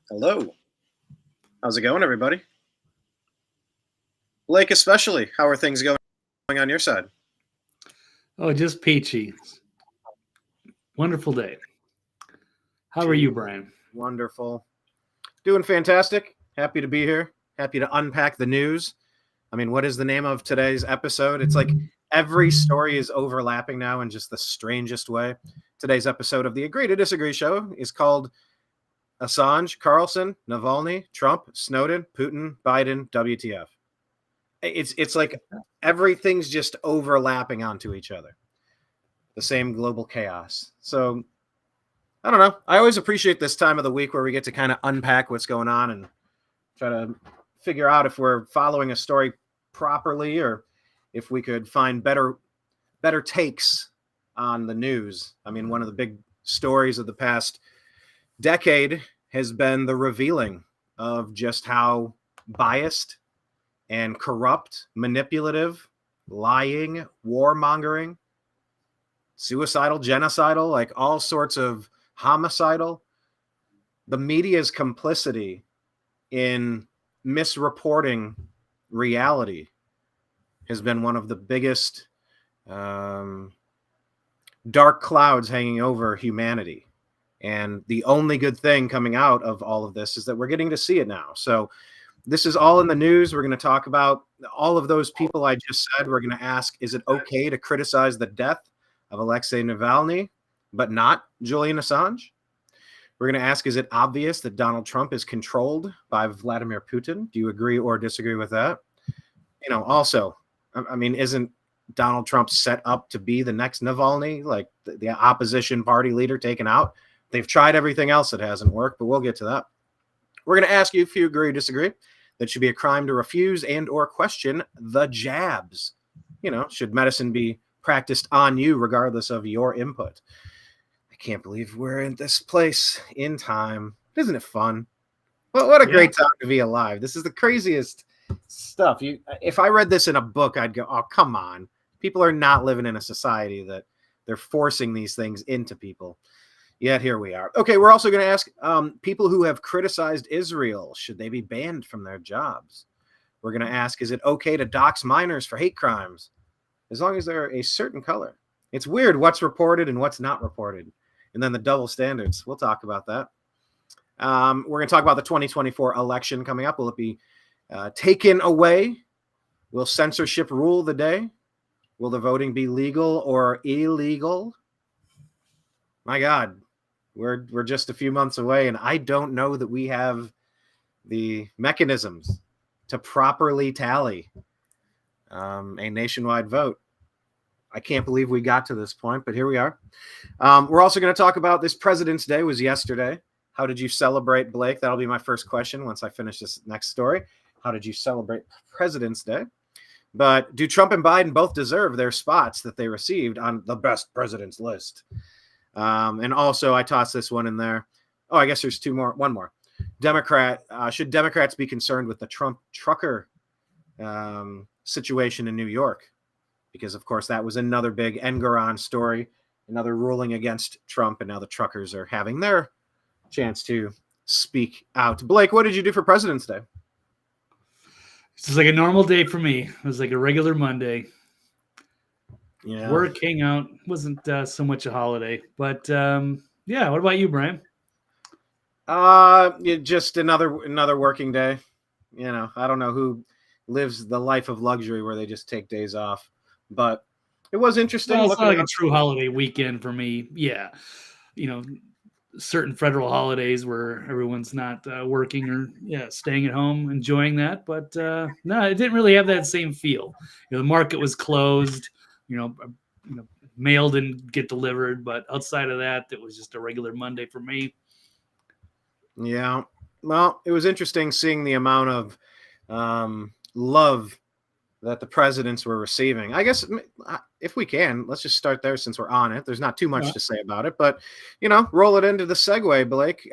Hello. How's it going, everybody? Blake, especially. How are things going on your side? Oh, just peachy. Wonderful day. How are Gee, you, Brian? wonderful. Doing fantastic. Happy to be here. Happy to unpack the news. I mean, what is the name of today's episode? It's like every story is overlapping now in just the strangest way. Today's episode of the Agree to Disagree show is called Assange, Carlson, Navalny, Trump, Snowden, Putin, Biden, WTF. It's like everything's just overlapping onto each other. The same global chaos. So I don't know. I always appreciate this time of the week where we get to kind of unpack what's going on and try to figure out if we're following a story properly or if we could find better takes on the news. I mean, one of the big stories of the past decade has been the revealing of just how biased and corrupt, manipulative, lying, warmongering, suicidal, genocidal, like all sorts of homicidal. The media's complicity in misreporting reality has been one of the biggest dark clouds hanging over humanity. And the only good thing coming out of all of this is that we're getting to see it now. So this is all in the news. We're going to talk about all of those people I just said. We're going to ask, is it okay to criticize the death of Alexei Navalny, but not Julian Assange? We're going to ask, is it obvious that Donald Trump is controlled by Vladimir Putin? Do you agree or disagree with that? Also, I mean, isn't Donald Trump set up to be the next Navalny, like the opposition party leader taken out? They've tried everything else that hasn't worked, but we'll get to that. We're going to ask you if you agree or disagree. That should be a crime to refuse and or question the jabs. Should medicine be practiced on you regardless of your input? I can't believe we're in this place in time. Isn't it fun? Well, what a great time to be alive. This is the craziest stuff. If I read this in a book, I'd go, oh, come on. People are not living in a society that they're forcing these things into people. Yet here we are. Okay, we're also going to ask people who have criticized Israel, should they be banned from their jobs? We're going to ask, is it okay to dox minors for hate crimes as long as they're a certain color? It's weird what's reported and what's not reported. And then the double standards. We'll talk about that. We're going to talk about the 2024 election coming up. Will it be taken away? Will censorship rule the day? Will the voting be legal or illegal? My God. We're just a few months away, and I don't know that we have the mechanisms to properly tally a nationwide vote. I can't believe we got to this point, but here we are. We're also going to talk about this President's Day was yesterday. How did you celebrate, Blake? That'll be my first question once I finish this next story. How did you celebrate President's Day? But do Trump and Biden both deserve their spots that they received on the best presidents list? And also, I tossed this one in there. Oh, I guess there's one more. Should Democrats be concerned with the Trump trucker situation in New York? Because, of course, that was another big Engelman story, another ruling against Trump, and now the truckers are having their chance to speak out. Blake, what did you do for President's Day? It's just like a normal day for me. It was like a regular Monday. Yeah. Working out wasn't so much a holiday, but yeah. What about you, Brian? Just another working day. I don't know who lives the life of luxury where they just take days off, but it was interesting. Well, it's not like a true holiday weekend for me. Yeah, certain federal holidays where everyone's not working or staying at home enjoying that, but no, it didn't really have that same feel. The market was closed. Mail didn't get delivered, but outside of that, it was just a regular Monday for me. Yeah. Well, it was interesting seeing the amount of love that the presidents were receiving. I guess if we can, let's just start there since we're on it. There's not too much to say about it, but, roll it into the segue, Blake.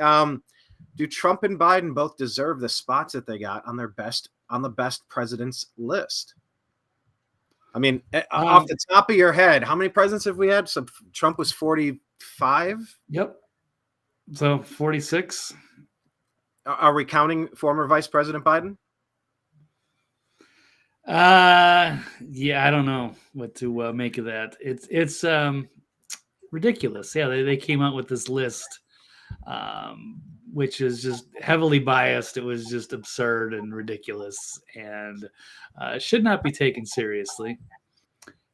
Do Trump and Biden both deserve the spots that they got on the best presidents list? I mean, off the top of your head, how many presidents have we had? So Trump was 45? Yep. So 46. Are we counting former Vice President Biden? Yeah, I don't know what to make of that. It's ridiculous. Yeah, they came out with this list, which is just heavily biased. It was just absurd and ridiculous, and should not be taken seriously.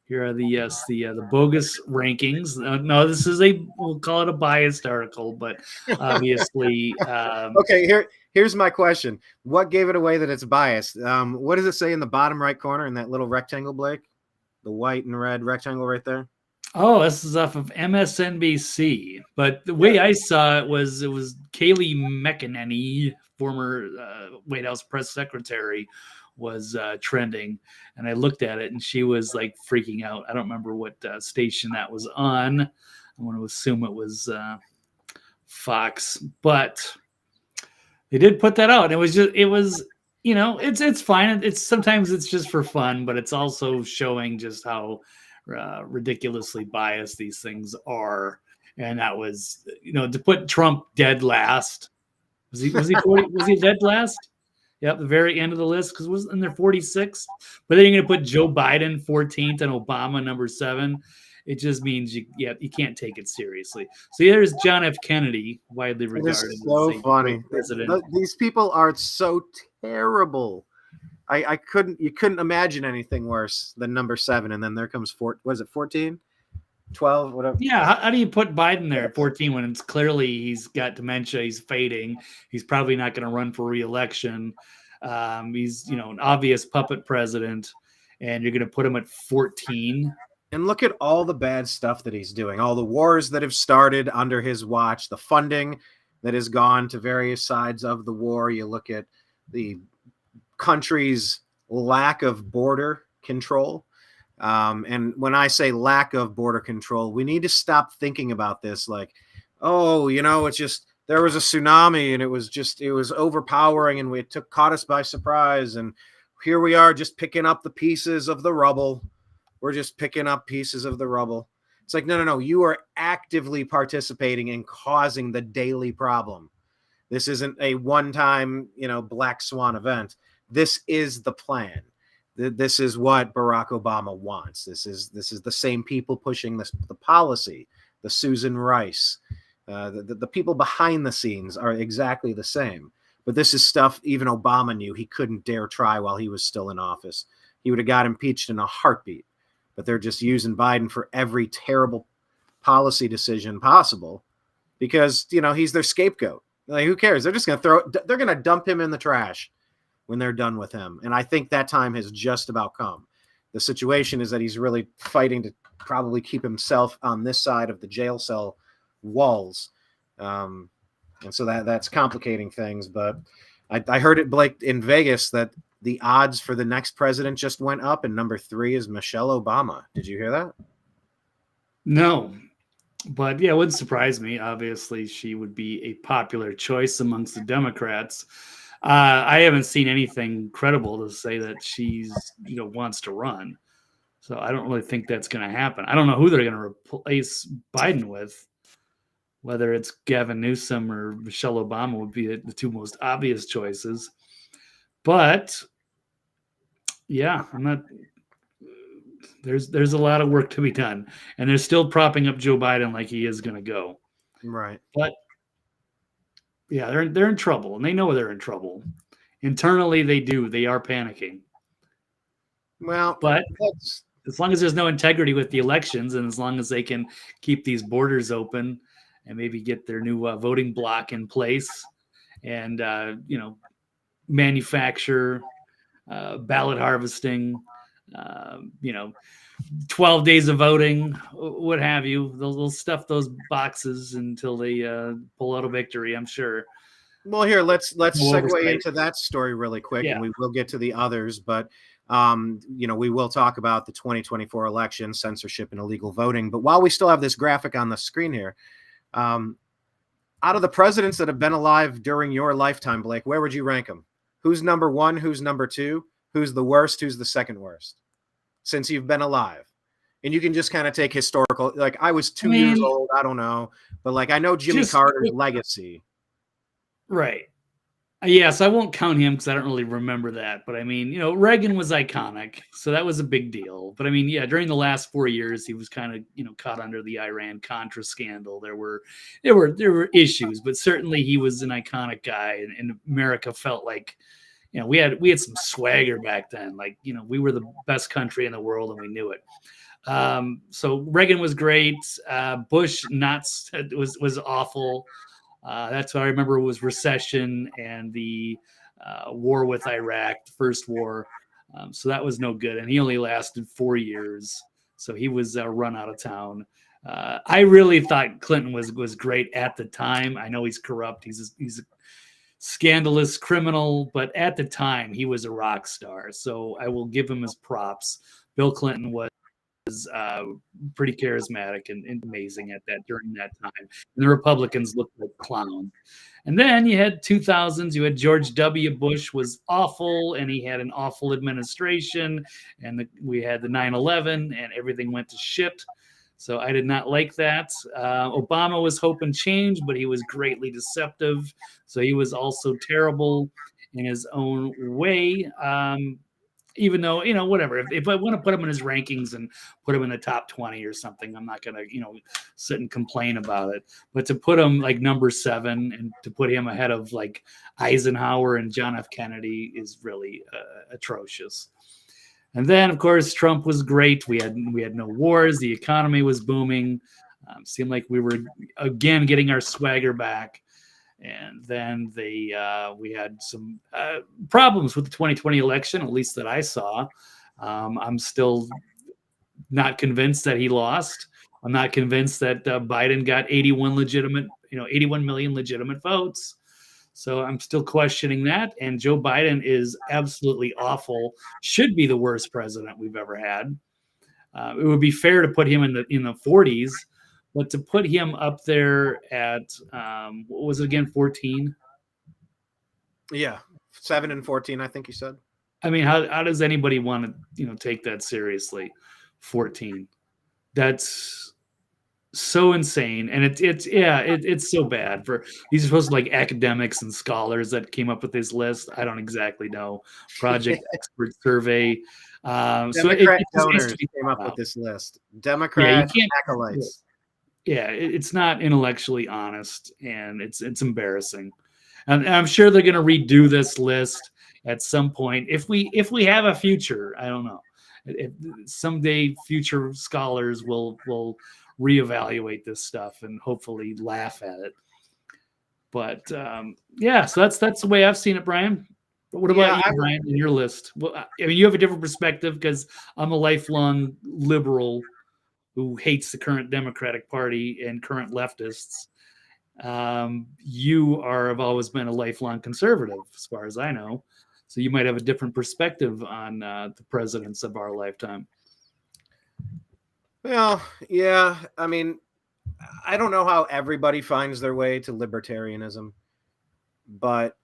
Here are the bogus rankings. No, this is we'll call it a biased article, but obviously, Okay, here's my question. What gave it away that it's biased? What does it say in the bottom right corner in that little rectangle, Blake? The white and red rectangle right there. Oh, this is off of MSNBC. But the way I saw it was Kayleigh McEnany, former White House press secretary, was trending, and I looked at it, and she was like freaking out. I don't remember what station that was on. I want to assume it was Fox, but they did put that out. And it was it's fine. It's sometimes it's just for fun, but it's also showing just how ridiculously biased these things are. And that was, to put Trump dead last. Was he 40, was he dead last? Yep, the very end of the list, because wasn't there 46? But then you're going to put Joe Biden 14th and Obama number 7. It just means you can't take it seriously. So there's John F. Kennedy, widely regarded as so funny. president. These people are so terrible. You couldn't imagine anything worse than number 7, and then there comes 14, 12, whatever. Yeah, how do you put Biden there at 14 when it's clearly he's got dementia, he's fading, he's probably not going to run for re-election, he's an obvious puppet president, and you're going to put him at 14? And look at all the bad stuff that he's doing, all the wars that have started under his watch, the funding that has gone to various sides of the war. You look at the country's lack of border control. And when I say lack of border control, we need to stop thinking about this like, it's just there was a tsunami and it was overpowering and it caught us by surprise. And here we are just picking up the pieces of the rubble. We're just picking up pieces of the rubble. It's like, no. You are actively participating in causing the daily problem. This isn't a one-time, black swan event. This is the plan. This is what Barack Obama wants. This is the same people pushing the policy. The Susan Rice, the people behind the scenes are exactly the same. But this is stuff even Obama knew he couldn't dare try while he was still in office. He would have got impeached in a heartbeat. But they're just using Biden for every terrible policy decision possible because, he's their scapegoat. Like, who cares? They're just going to dump him in the trash when they're done with him. And I think that time has just about come. The situation is that he's really fighting to probably keep himself on this side of the jail cell walls. And so that's complicating things. But I heard it, Blake, in Vegas that the odds for the next president just went up, and number 3 is Michelle Obama. Did you hear that? No, but yeah, it wouldn't surprise me. Obviously, she would be a popular choice amongst the Democrats. I haven't seen anything credible to say that she's wants to run, so I don't really think that's going to happen. I don't know who they're going to replace Biden with. Whether it's Gavin Newsom or Michelle Obama would be the 2 most obvious choices. But yeah, I'm not. There's a lot of work to be done, and they're still propping up Joe Biden like he is going to go. Right. But yeah, they're in trouble, and they know they're in trouble. Internally, they are panicking. Well, but as long as there's no integrity with the elections, and as long as they can keep these borders open and maybe get their new voting block in place, and manufacture ballot harvesting, 12 days of voting, what have you. They'll stuff those boxes until they pull out a victory, I'm sure. Well, here, let's segue into that story really quick, and we will get to the others. But, we will talk about the 2024 election, censorship, and illegal voting. But while we still have this graphic on the screen here, out of the presidents that have been alive during your lifetime, Blake, where would you rank them? Who's number 1? Who's number 2? Who's the worst? Who's the second worst? Since you've been alive. And you can just kind of take historical, like I was 2 years old. I don't know. But like, I know Jimmy Carter's legacy. Right. Yes, I won't count him because I don't really remember that. But I mean, Reagan was iconic, so that was a big deal. But I mean, yeah, during the last 4 years, he was kind of caught under the Iran Contra scandal. There were issues, but certainly he was an iconic guy, and America felt like we had some swagger back then. Like we were the best country in the world, and we knew it. So Reagan was great. Bush was awful. That's what I remember was recession and the war with Iraq, the first war. So that was no good. And he only lasted 4 years. So he was run out of town. I really thought Clinton was great at the time. I know he's corrupt. He's a scandalous criminal, but at the time he was a rock star. So I will give him his props. Bill Clinton was pretty charismatic and amazing at that during that time. And the Republicans looked like clowns. And then you had 2000s. You had George W. Bush was awful, and he had an awful administration. And we had the 9/11, and everything went to shit. So I did not like that. Obama was hope and change, but he was greatly deceptive. So he was also terrible in his own way. Even though whatever, if I want to put him in his rankings and put him in the top 20 or something, I'm not gonna sit and complain about it. But to put him like number 7 and to put him ahead of like Eisenhower and John F. Kennedy is really atrocious. And then of course Trump was great. We had no wars, the economy was booming. Seemed like we were again getting our swagger back. And then we had some problems with the 2020 election, at least that I saw. I'm still not convinced that he lost. I'm not convinced that Biden got 81 million legitimate votes. So I'm still questioning that. And Joe Biden is absolutely awful. Should be the worst president we've ever had. It would be fair to put him in the 40s. But to put him up there at what was it again, 14? Yeah, 7 and 14, I think you said. I mean, how does anybody want to take that seriously? 14. That's so insane, and it's so bad. For these are supposed to like academics and scholars that came up with this list. I don't exactly know. Project Expert Survey. Democrat donors came up with this list. Democrat acolytes. Yeah, it's not intellectually honest, and it's embarrassing. And I'm sure they're going to redo this list at some point if we have a future. I don't know. If someday future scholars will reevaluate this stuff and hopefully laugh at it. But yeah, so that's the way I've seen it, Brian. But what about you, Brian, in your list? Well, I mean, you have a different perspective because I'm a lifelong liberal who hates the current Democratic Party and current leftists. You have always been a lifelong conservative, as far as I know. So you might have a different perspective on the presidents of our lifetime. Well, yeah. I mean, I don't know how everybody finds their way to libertarianism, but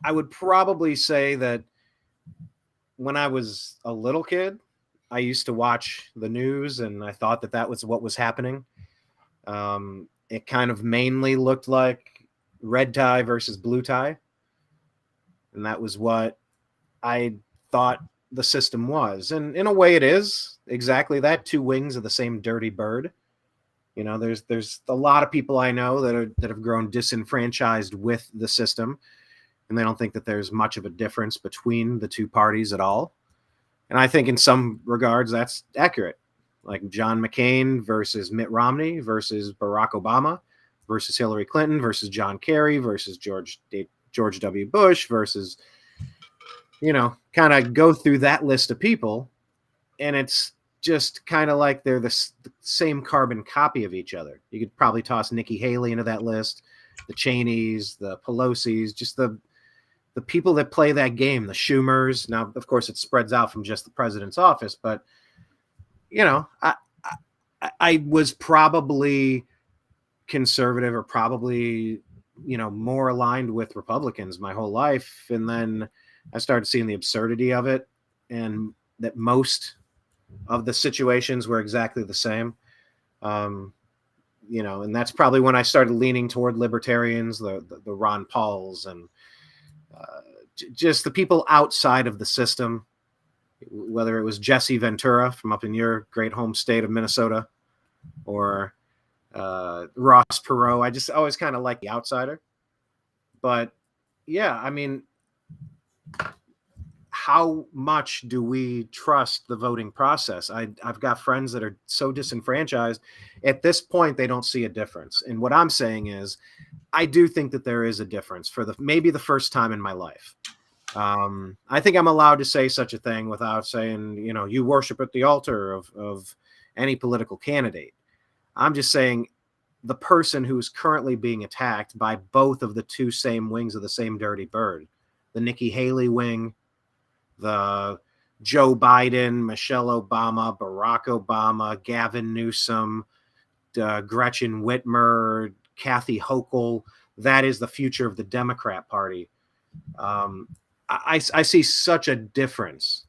I would probably say that when I was a little kid, I used to watch the news, and I thought that was what was happening. It kind of mainly looked like red tie versus blue tie, and that was what I thought the system was. And in a way, it is exactly that: two wings of the same dirty bird. There's a lot of people I know that have grown disenfranchised with the system, and they don't think that there's much of a difference between the two parties at all. And I think in some regards that's accurate. Like John McCain versus Mitt Romney versus Barack Obama versus Hillary Clinton versus John Kerry versus George W. Bush versus, kind of go through that list of people. And it's just kind of like they're the same carbon copy of each other. You could probably toss Nikki Haley into that list, the Cheneys, the Pelosi's, just the people that play that game, the Schumers. Now, of course, it spreads out from just the president's office, but I was probably conservative or probably, more aligned with Republicans my whole life. And then I started seeing the absurdity of it, and that most of the situations were exactly the same. And that's probably when I started leaning toward libertarians, the Ron Pauls and just the people outside of the system, whether it was Jesse Ventura from up in your great home state of Minnesota or Ross Perot. I just always kind of like the outsider. But yeah, I mean, how much do we trust the voting process? I've got friends that are so disenfranchised. At this point, they don't see a difference. And what I'm saying is, I do think that there is a difference for maybe the first time in my life. I think I'm allowed to say such a thing without saying, you worship at the altar of any political candidate. I'm just saying the person who is currently being attacked by both of the two same wings of the same dirty bird, the Nikki Haley wing, the Joe Biden, Michelle Obama, Barack Obama, Gavin Newsom, Gretchen Whitmer, Kathy Hochul. That is the future of the Democrat Party. I see such a difference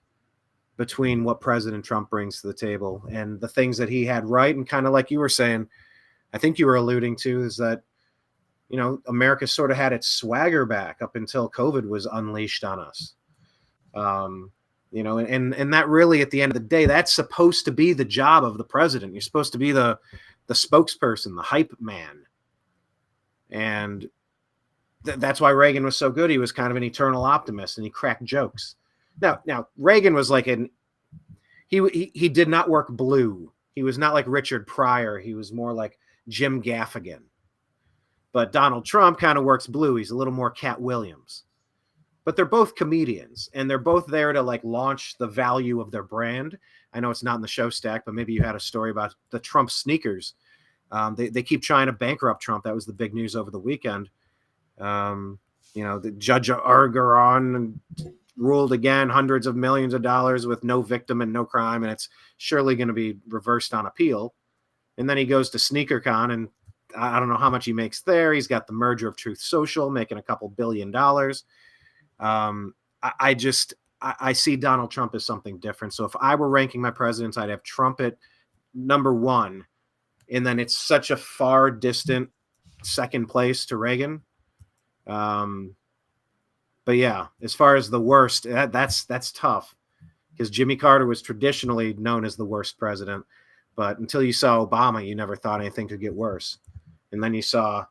between what President Trump brings to the table and the things that he had right. And kind of like you were saying, I think you were alluding to, is that, America sort of had its swagger back up until COVID was unleashed on us. And that really, at the end of the day, that's supposed to be the job of the president. You're supposed to be the spokesperson, the hype man. And that's why Reagan was so good. He was kind of an eternal optimist, and he cracked jokes. Now Reagan was like he did not work blue. He was not like Richard Pryor. He was more like Jim Gaffigan. But Donald Trump kind of works blue. He's a little more Cat Williams. But they're both comedians, and they're both there to like launch the value of their brand. I know it's not in the show stack, but maybe you had a story about the Trump sneakers. They keep trying to bankrupt Trump. That was the big news over the weekend. The Judge Argeron ruled again hundreds of millions of dollars with no victim and no crime, and it's surely going to be reversed on appeal. And then he goes to SneakerCon, and I don't know how much he makes there. He's got the merger of Truth Social making a couple $1 billion. I see Donald Trump as something different. So if I were ranking my presidents, I'd have Trump at number one, and then it's such a far distant second place to Reagan. But yeah, as far as the worst, that's tough, because Jimmy Carter was traditionally known as the worst president, but until you saw Obama, you never thought anything could get worse. And then you saw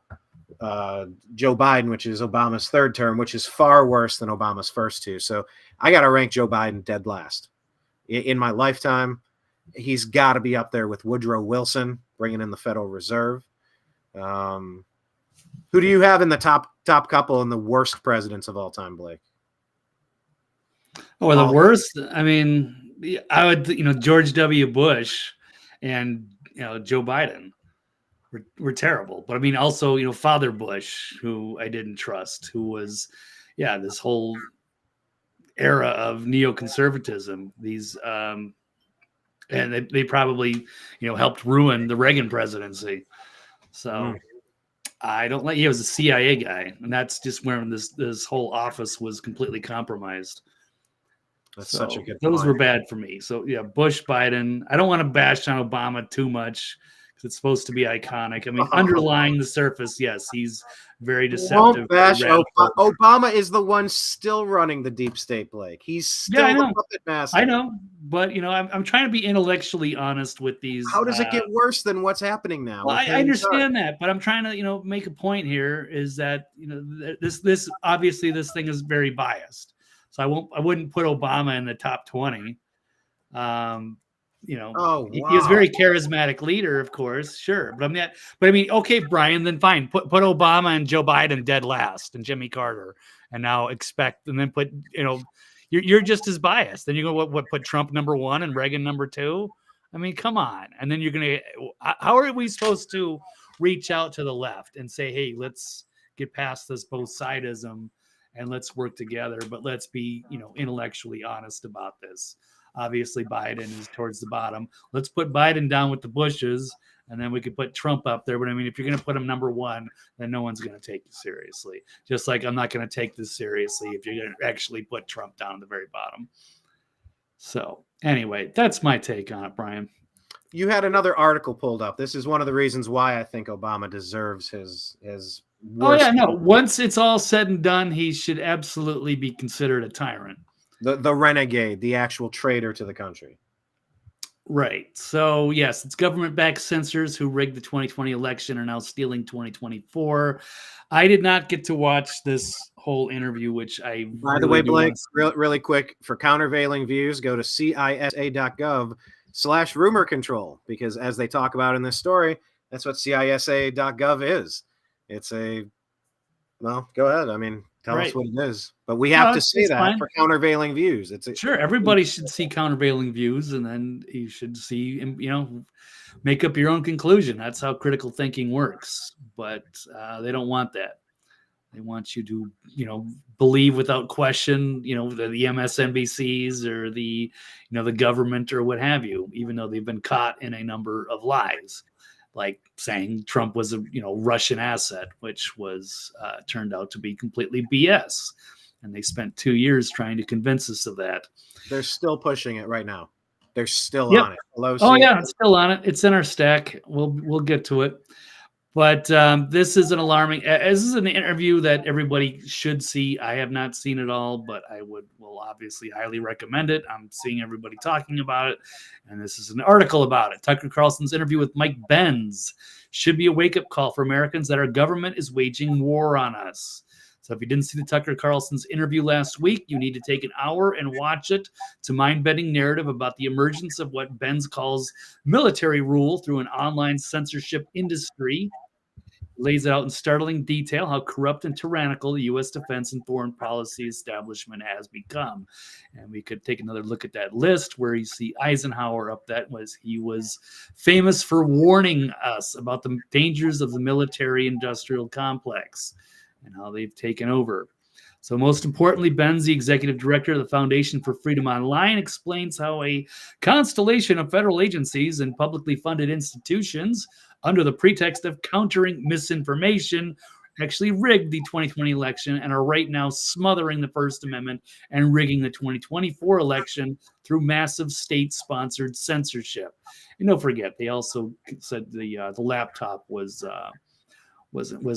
Joe Biden, which is Obama's third term, which is far worse than Obama's first two. So I got to rank Joe Biden dead last. In my lifetime, he's got to be up there with Woodrow Wilson, bringing in the Federal Reserve. Who do you have in the top couple and the worst presidents of all time, Blake? Or the worst? I mean, I would, George W. Bush and, Joe Biden were terrible. But I mean, also, Father Bush, who I didn't trust, who was, this whole era of neoconservatism. These, and they probably, helped ruin the Reagan presidency. So I don't like. He was a CIA guy, and that's just where this whole office was completely compromised. That's such a good those point. were bad for me. So yeah, Bush, Biden. I don't want to bash on Obama too much because it's supposed to be iconic. I mean, underlying the surface, yes, he's very deceptive. Won't bash Obama is the one still running the deep state, Blake. He's still the puppet master. I know, but I'm trying to be intellectually honest with these. How does it get worse than what's happening now? Well, I understand that, but I'm trying to make a point here. Is that this obviously this thing is very biased. So I wouldn't put Obama in the top 20. He was a very charismatic leader, of course, sure. But I mean, okay, Brian, then fine. Put Obama and Joe Biden dead last and Jimmy Carter, and now and then put, you're just as biased. Then you're going to put Trump number 1 and Reagan number 2. I mean, come on. And then you're going to, how are we supposed to reach out to the left and say, hey, let's get past this both sidism and let's work together, but let's be, intellectually honest about this. Obviously, Biden is towards the bottom. Let's put Biden down with the Bushes, and then we could put Trump up there. But I mean, if you're going to put him number 1, then no one's going to take you seriously. Just like I'm not going to take this seriously if you're going to actually put Trump down at the very bottom. So anyway, that's my take on it, Brian. You had another article pulled up. This is one of the reasons why I think Obama deserves his Oh yeah, worst. no. Once it's all said and done, he should absolutely be considered a tyrant. The renegade, the actual traitor to the country. Right. So, yes, it's government-backed censors who rigged the 2020 election are now stealing 2024. I did not get to watch this whole interview, which I By the really way, do Blake, want to see. really quick, for countervailing views, go to cisa.gov/rumor control, because as they talk about in this story, that's what cisa.gov is. It's a, well, go ahead. I mean, tell us Right. what it is. But we No, have to say it's that fine. for countervailing views. It's a, Sure, everybody should see countervailing views, and then you should see, make up your own conclusion. That's how critical thinking works. But they don't want that. They want you to, believe without question, the MSNBCs or the government or what have you, even though they've been caught in a number of lies, like saying Trump was a, Russian asset, which was turned out to be completely BS. And they spent 2 years trying to convince us of that. they're still pushing it right now. They're still Yep. on it. Hello, Oh yeah, it's still on it. It's in our stack. We'll get to it. But this is an alarming. This is an interview that everybody should see. I have not seen it all, but I will obviously highly recommend it. I'm seeing everybody talking about it, and this is an article about it. Tucker Carlson's interview with Mike Benz should be a wake-up call for Americans that our government is waging war on us. So if you didn't see the Tucker Carlson's interview last week, you need to take an hour and watch it. It's a mind-bending narrative about the emergence of what Benz calls military rule through an online censorship industry. Lays out in startling detail how corrupt and tyrannical the U.S. defense and foreign policy establishment has become. And we could take another look at that list where you see Eisenhower up. He was famous for warning us about the dangers of the military-industrial complex and how they've taken over. So most importantly, Benz, the executive director of the Foundation for Freedom Online, explains how a constellation of federal agencies and publicly funded institutions, under the pretext of countering misinformation, actually rigged the 2020 election and are right now smothering the First Amendment and rigging the 2024 election through massive state-sponsored censorship. And don't forget, they also said the laptop was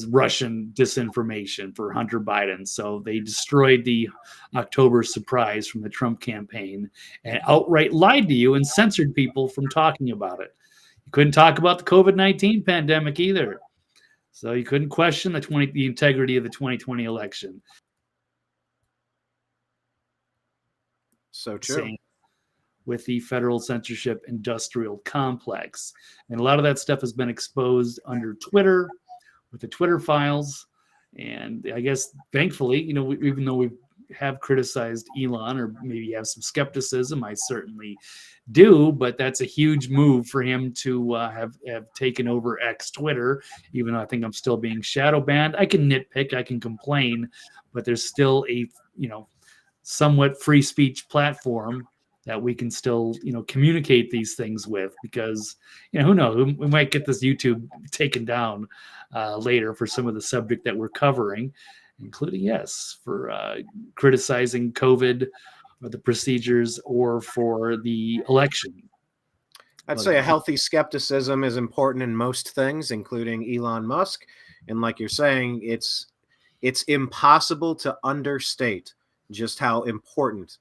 Russian disinformation for Hunter Biden. So they destroyed the October surprise from the Trump campaign and outright lied to you and censored people from talking about it. You couldn't talk about the COVID-19 pandemic either. So you couldn't question the integrity of the 2020 election. So true. With the federal censorship industrial complex. And a lot of that stuff has been exposed under Twitter, with the Twitter files. And I guess, thankfully, even though we have criticized Elon or maybe have some skepticism, I certainly do, but that's a huge move for him to have taken over X Twitter, even though I think I'm still being shadow banned. I can nitpick, I can complain, but there's still a, somewhat free speech platform that we can still, communicate these things with, because, who knows, we might get this YouTube taken down later for some of the subject that we're covering, including, for criticizing COVID or the procedures or for the election. I'd say a healthy skepticism is important in most things, including Elon Musk. And like you're saying, it's impossible to understate just how important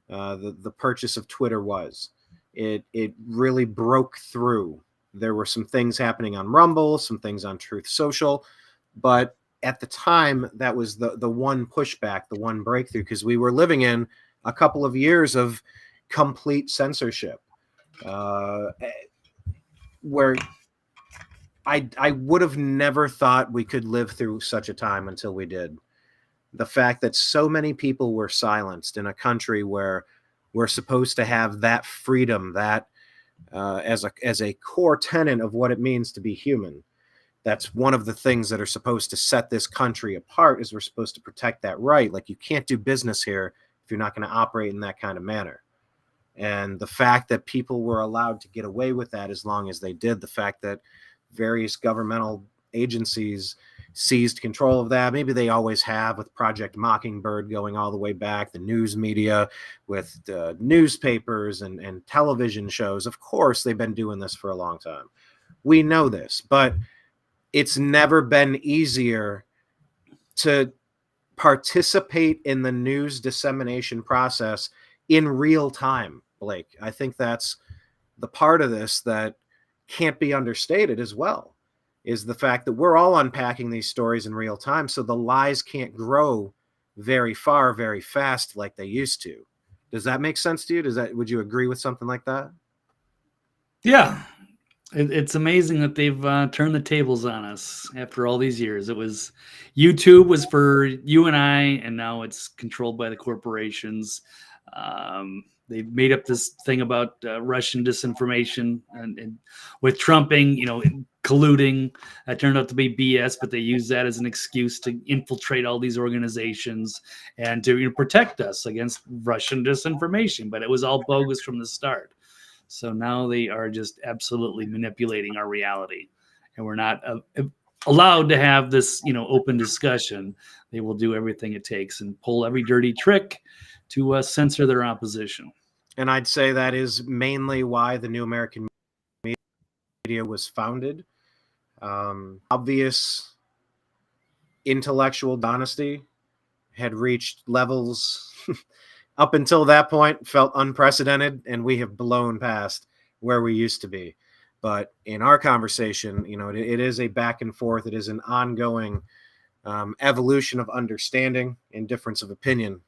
the purchase of Twitter was. It really broke through. There were some things happening on Rumble, some things on Truth Social, but at the time, that was the one pushback, the one breakthrough, because we were living in a couple of years of complete censorship, where I would have never thought we could live through such a time until we did. The fact that so many people were silenced in a country where we're supposed to have that freedom, that as a core tenet of what it means to be human. That's one of the things that are supposed to set this country apart, is we're supposed to protect that right. Like, you can't do business here if you're not going to operate in that kind of manner. And the fact that people were allowed to get away with that as long as they did, the fact that various governmental agencies seized control of that. Maybe they always have, with Project Mockingbird going all the way back, the news media with newspapers and television shows. Of course, they've been doing this for a long time. We know this, but it's never been easier to participate in the news dissemination process in real time, Blake. I think that's the part of this that can't be understated as well, is the fact that we're all unpacking these stories in real time, so the lies can't grow very far, very fast like they used to. Does that make sense to you? Would you agree with something like that? Yeah. It's amazing that they've turned the tables on us after all these years. It was YouTube was for you and I, and now it's controlled by the corporations. They made up this thing about Russian disinformation and with Trumping, colluding. That turned out to be BS, but they used that as an excuse to infiltrate all these organizations and to protect us against Russian disinformation. But it was all bogus from the start. So now they are just absolutely manipulating our reality, and we're not allowed to have this, open discussion. They will do everything it takes and pull every dirty trick to censor their opposition. And I'd say that is mainly why the New American Media was founded. Obvious intellectual honesty had reached levels up until that point felt unprecedented, and we have blown past where we used to be. But in our conversation, it is a back and forth. It is an ongoing evolution of understanding and difference of opinion.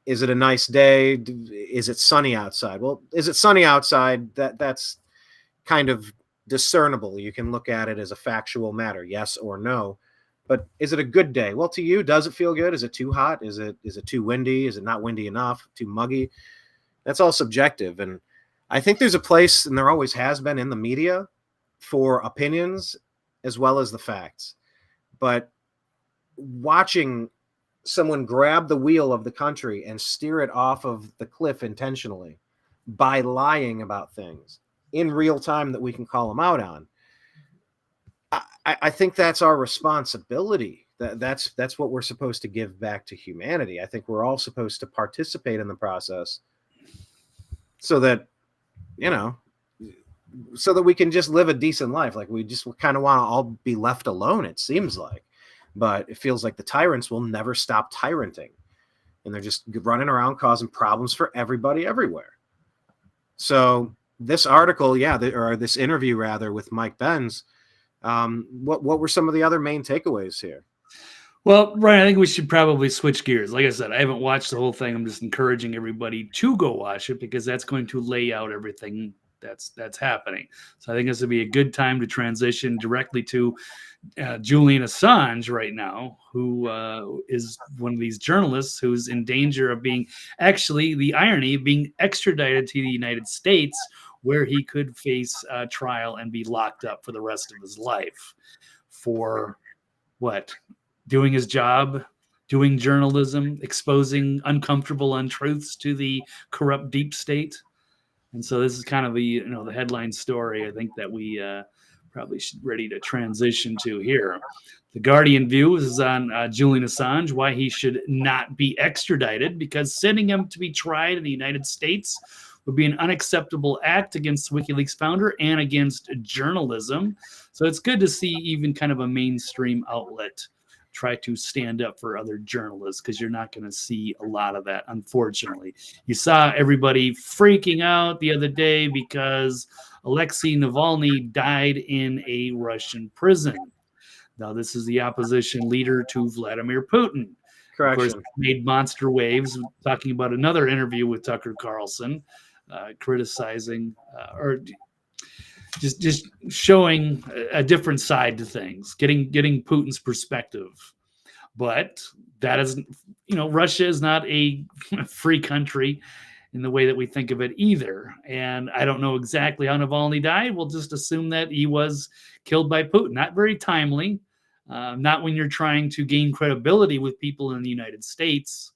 Is it a nice day? Is it sunny outside? Well, is it sunny outside? That's kind of discernible. You can look at it as a factual matter, yes or no. But is it a good day? Well, to you, does it feel good? Is it too hot? Is it too windy? Is it not windy enough? Too muggy? That's all subjective. And I think there's a place, and there always has been in the media, for opinions as well as the facts. But watching someone grab the wheel of the country and steer it off of the cliff intentionally by lying about things in real time that we can call them out on, I think that's our responsibility. That's what we're supposed to give back to humanity. I think we're all supposed to participate in the process so that, so that we can just live a decent life. Like, we just kind of want to all be left alone, it seems like. But it feels like the tyrants will never stop tyranting. And they're just running around causing problems for everybody everywhere. So this article, or this interview rather, with Mike Benz, what were some of the other main takeaways here? Well, Brian, I think we should probably switch gears. Like I said, I haven't watched the whole thing. I'm just encouraging everybody to go watch it, because that's going to lay out everything that's happening. So I think this would be a good time to transition directly to Julian Assange right now, who is one of these journalists who's in danger of being, actually, the irony of being extradited to the United States, where he could face trial and be locked up for the rest of his life for what? Doing his job, doing journalism, exposing uncomfortable untruths to the corrupt deep state. And so this is kind of the headline story, I think, that we probably should ready to transition to here. The Guardian view is on Julian Assange, why he should not be extradited, because sending him to be tried in the United States would be an unacceptable act against WikiLeaks founder and against journalism. So it's good to see even kind of a mainstream outlet try to stand up for other journalists, because you're not going to see a lot of that, unfortunately. You saw everybody freaking out the other day because Alexei Navalny died in a Russian prison. Now, this is the opposition leader to Vladimir Putin. Correction. Of course, made monster waves, talking about another interview with Tucker Carlson, criticizing or just showing a different side to things, getting Putin's perspective. But that is, Russia is not a free country in the way that we think of it either. And I don't know exactly how Navalny died. We'll just assume that he was killed by Putin. Not very timely. Not when you're trying to gain credibility with people in the United States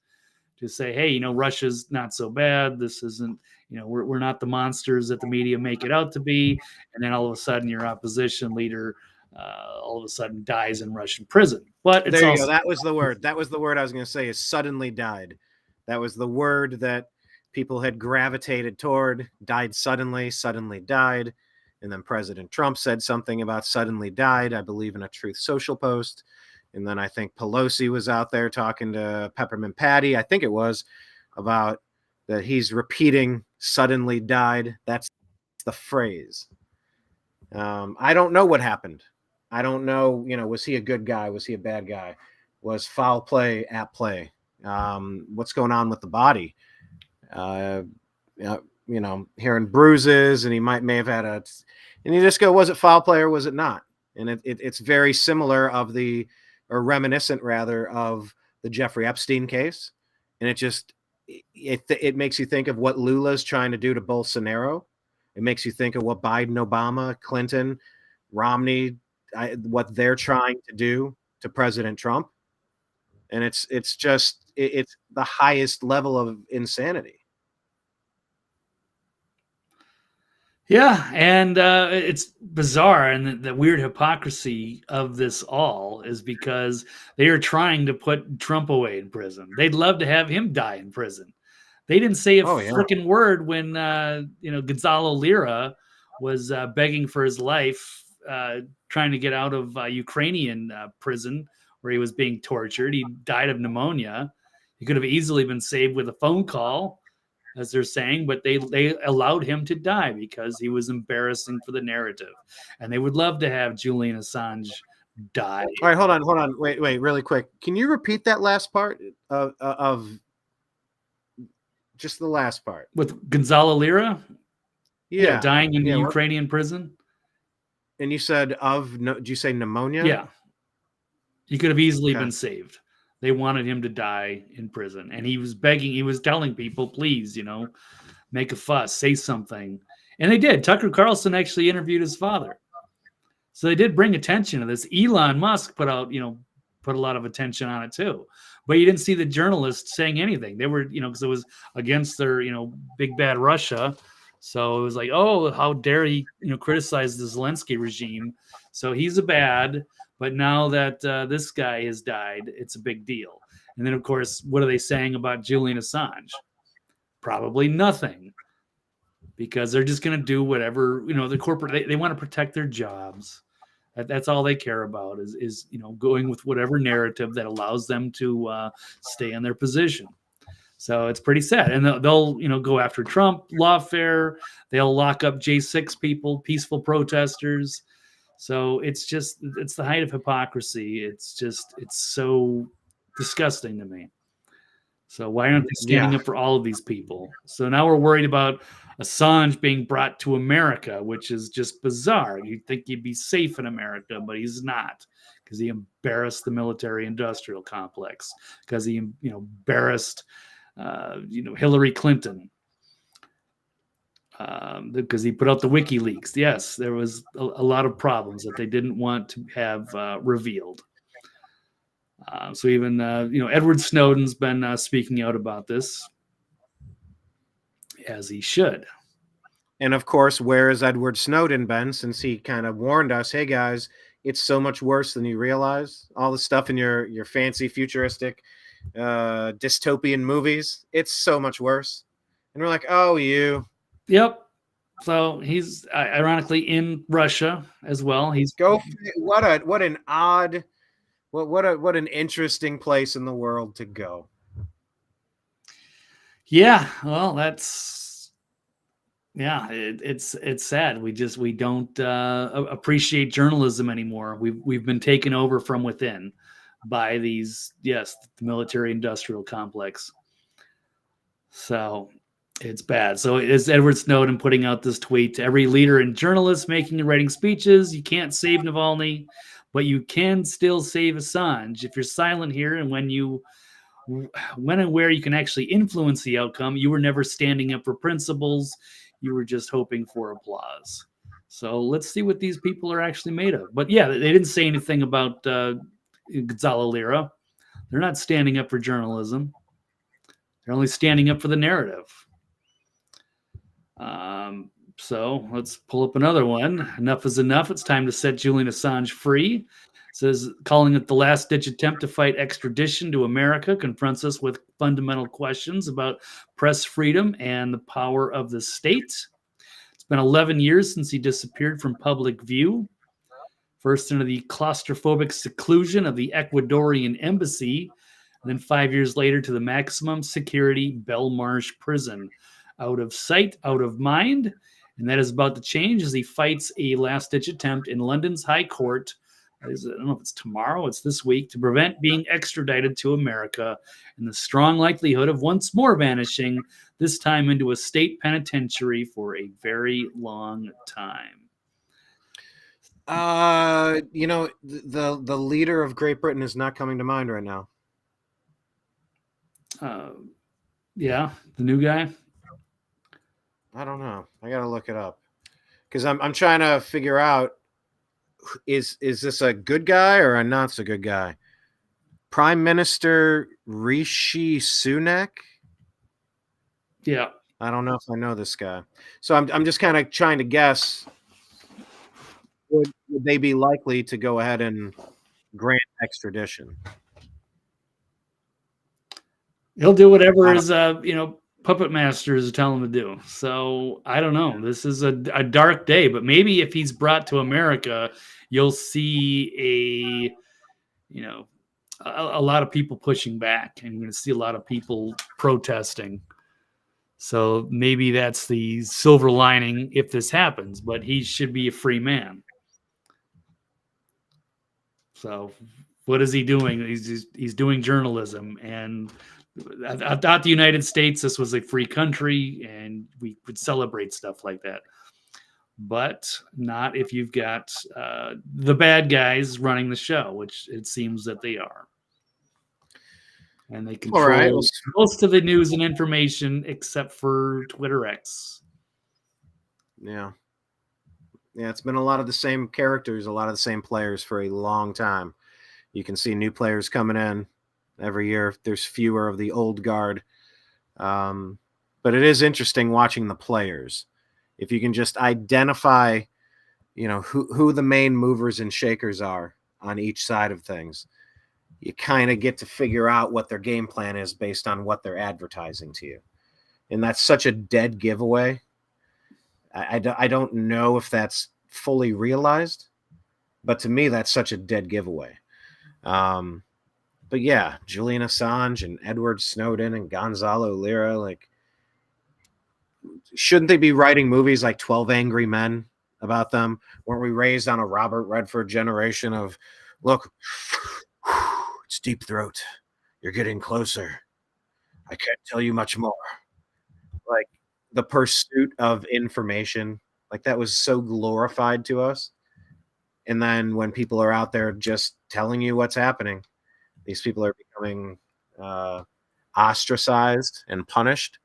to say, hey, Russia's not so bad. This isn't, we're not the monsters that the media make it out to be. And then all of a sudden your opposition leader all of a sudden dies in Russian prison. But it's there you also, go. That was the word. That was the word I was going to say, is suddenly died. That was the word that people had gravitated toward. Died suddenly died. And then President Trump said something about suddenly died, I believe, in a Truth Social post. And then I think Pelosi was out there talking to Peppermint Patty, I think it was, about that he's repeating suddenly died. That's the phrase. I don't know what happened. I don't know, was he a good guy? Was he a bad guy? Was foul play at play? What's going on with the body? Hearing bruises, and he may have had and you just go, was it foul play or was it not? And it's very similar or reminiscent rather of the Jeffrey Epstein case. And it makes you think of what Lula's trying to do to Bolsonaro. It makes you think of what Biden, Obama, Clinton, Romney, what they're trying to do to President Trump. And it's the highest level of insanity. Yeah, and it's bizarre, and the weird hypocrisy of this all is because they are trying to put Trump away in prison. They'd love to have him die in prison. They didn't say a freaking word when Gonzalo Lira was begging for his life, trying to get out of Ukrainian prison where he was being tortured. He died of pneumonia. He could have easily been saved with a phone call, as they're saying, but they allowed him to die because he was embarrassing for the narrative. And they would love to have Julian Assange die. All right, hold on. Wait, really quick. Can you repeat that last part of just the last part? With Gonzalo Lira? Yeah. Dying in the Ukrainian prison. And you said did you say pneumonia? Yeah. He could have easily been saved. They wanted him to die in prison. And he was begging, he was telling people, please, make a fuss, say something. And they did. Tucker Carlson actually interviewed his father. So they did bring attention to this. Elon Musk put a lot of attention on it too. But you didn't see the journalists saying anything. They were, because it was against their, big bad Russia. So it was like, oh, how dare he, criticize the Zelensky regime. So he's a bad. But now that this guy has died, it's a big deal. And then, of course, what are they saying about Julian Assange? Probably nothing, because they're just going to do whatever, the corporate, they want to protect their jobs. That's all they care about is going with whatever narrative that allows them to stay in their position. So it's pretty sad. And they'll go after Trump, lawfare. They'll lock up J6 people, peaceful protesters. So it's the height of hypocrisy. It's so disgusting to me. So why aren't they standing up for all of these people? So now we're worried about Assange being brought to America, which is just bizarre. You'd think he'd be safe in America, but he's not, because he embarrassed the military-industrial complex, because he embarrassed Hillary Clinton. Because he put out the WikiLeaks. Yes, there was a lot of problems that they didn't want to have revealed. So even, Edward Snowden's been speaking out about this, as he should. And of course, where has Edward Snowden been since he kind of warned us, hey guys, it's so much worse than you realize. All the stuff in your fancy futuristic dystopian movies, it's so much worse. And we're like, oh, you. Yep. So he's ironically in Russia as well. What an interesting place in the world to go. Yeah, well, it's sad. We don't appreciate journalism anymore. We've been taken over from within by the military-industrial complex. So it's bad. So is Edward Snowden putting out this tweet to every leader and journalist making and writing speeches? You can't save Navalny, but you can still save Assange. If you're silent here, and when and where you can actually influence the outcome, you were never standing up for principles. You were just hoping for applause. So let's see what these people are actually made of. But yeah, they didn't say anything about Gonzalo Lira. They're not standing up for journalism. They're only standing up for the narrative. So let's pull up another one. Enough is enough. It's time to set Julian Assange free. It says, calling it the last-ditch attempt to fight extradition to America confronts us with fundamental questions about press freedom and the power of the state. It's been 11 years since he disappeared from public view. First into the claustrophobic seclusion of the Ecuadorian embassy, and then 5 years later to the maximum security Belmarsh prison. Out of sight, out of mind. And that is about to change as he fights a last-ditch attempt in London's High Court. I don't know if it's tomorrow, it's this week, to prevent being extradited to America and the strong likelihood of once more vanishing, this time into a state penitentiary for a very long time. The leader of Great Britain is not coming to mind right now. Yeah, the new guy. I don't know. I gotta look it up because I'm trying to figure out is this a good guy or a not so good guy? Prime Minister Rishi Sunak. Yeah, I don't know if I know this guy, so I'm just kind of trying to guess. Would they be likely to go ahead and grant extradition? He'll do whatever his puppet masters tell him to do. So I don't know. This is a dark day, but maybe if he's brought to America, you'll see a lot of people pushing back, and you're going to see a lot of people protesting. So maybe that's the silver lining if this happens, but he should be a free man. So what is he doing? He's doing journalism, and I thought the United States, this was a free country and we would celebrate stuff like that. But not if you've got the bad guys running the show, which it seems that they are. And they control most of the news and information except for Twitter X. Yeah. Yeah, it's been a lot of the same characters, a lot of the same players for a long time. You can see new players coming in every year. There's fewer of the old guard. But it is interesting watching the players. If you can just identify, who the main movers and shakers are on each side of things, you kind of get to figure out what their game plan is based on what they're advertising to you. And that's such a dead giveaway. I don't know if that's fully realized, but to me, that's such a dead giveaway. But yeah, Julian Assange and Edward Snowden and Gonzalo Lira, shouldn't they be writing movies like 12 Angry Men about them? Weren't we raised on a Robert Redford generation of, look, it's Deep Throat. You're getting closer. I can't tell you much more. The pursuit of information, that was so glorified to us. And then when people are out there just telling you what's happening, these people are becoming ostracized and punished.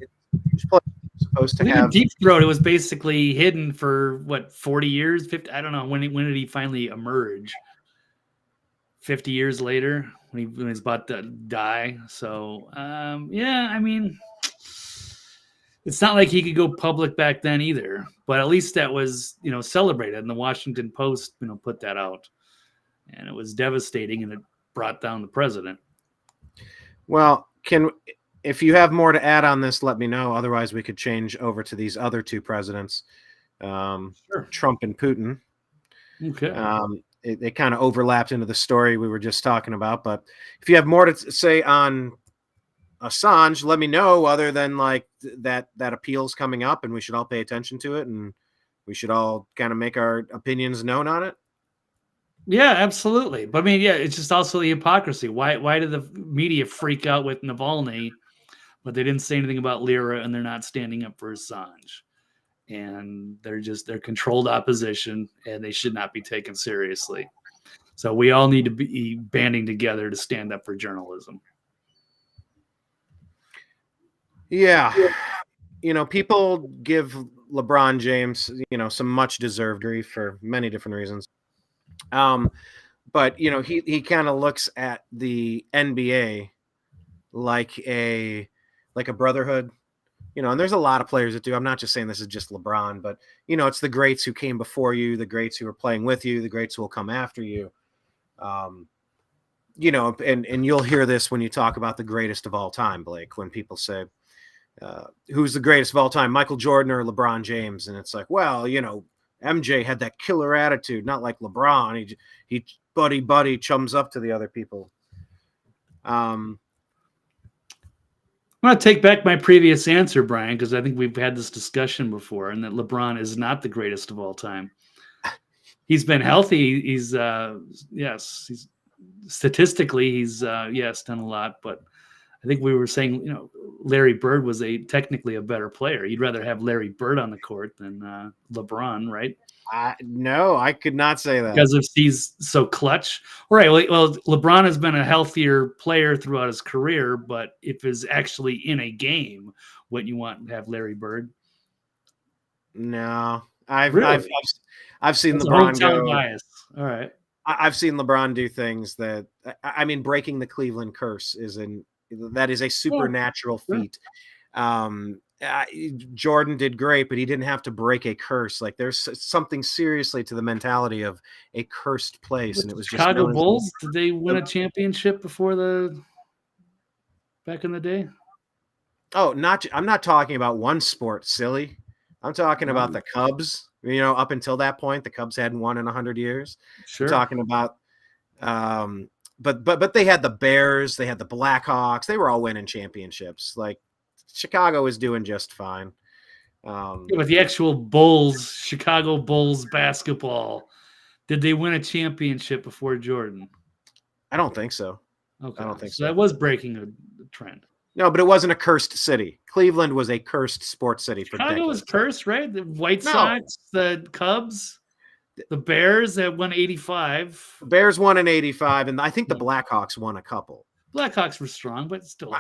It's supposed to have Deep Throat. It was basically hidden for 40 years, 50. I don't know when did he finally emerge? 50 years later, when he's about to die. So it's not like he could go public back then either, but at least that was, celebrated. And the Washington Post, put that out, and it was devastating, and it brought down the president. Well, if you have more to add on this, let me know. Otherwise, we could change over to these other two presidents, Sure. Trump and Putin. Okay. It kind of overlapped into the story we were just talking about. But if you have more to say on Assange, let me know, other than that appeal's coming up and we should all pay attention to it and we should all kind of make our opinions known on it. Yeah, absolutely. But it's just also the hypocrisy. Why did the media freak out with Navalny, but they didn't say anything about Lira, and they're not standing up for Assange? And they're controlled opposition, and they should not be taken seriously. So we all need to be banding together to stand up for journalism. Yeah. People give LeBron James, some much deserved grief for many different reasons. But he kind of looks at the NBA like a brotherhood, and there's a lot of players that do. I'm not just saying this is just LeBron, but it's the greats who came before you, the greats who are playing with you, the greats who will come after you. And you'll hear this when you talk about the greatest of all time, Blake, when people say, who's the greatest of all time, Michael Jordan or LeBron James? And it's like, well, MJ had that killer attitude, not like LeBron. He buddy chums up to the other people. I'm going to take back my previous answer, Brian, because I think we've had this discussion before, and that LeBron is not the greatest of all time. He's been healthy. He's he's statistically he's done a lot, but I think we were saying, Larry Bird was technically a better player. You'd rather have Larry Bird on the court than LeBron, right? No, I could not say that. Because if he's so clutch. Right. Well, LeBron has been a healthier player throughout his career, but if he's actually in a game, wouldn't you want to have Larry Bird? No. I've seen That's LeBron go. Bias. All right. I've seen LeBron do things that, I mean, breaking the Cleveland curse is a supernatural feat. Jordan did great, but he didn't have to break a curse. Like, there's something seriously to the mentality of a cursed place. And it was Chicago Bulls. Did they win a championship back in the day? Oh, I'm not talking about one sport, silly. I'm talking about the Cubs. Up until that point, the Cubs hadn't won in 100 years. Sure. I'm talking about, but they had the Bears, they had the Blackhawks. They were all winning championships. Like, Chicago is doing just fine. With the actual Bulls, Chicago Bulls basketball, did they win a championship before Jordan? I don't think so. Okay. I don't think so. That was breaking a trend. No, but it wasn't a cursed city. Cleveland was a cursed sports city for decades. Chicago was cursed, right? The White Sox, the Cubs, the Bears that won 85. The Bears won in 85, and I think the Blackhawks won a couple. Blackhawks were strong, but still,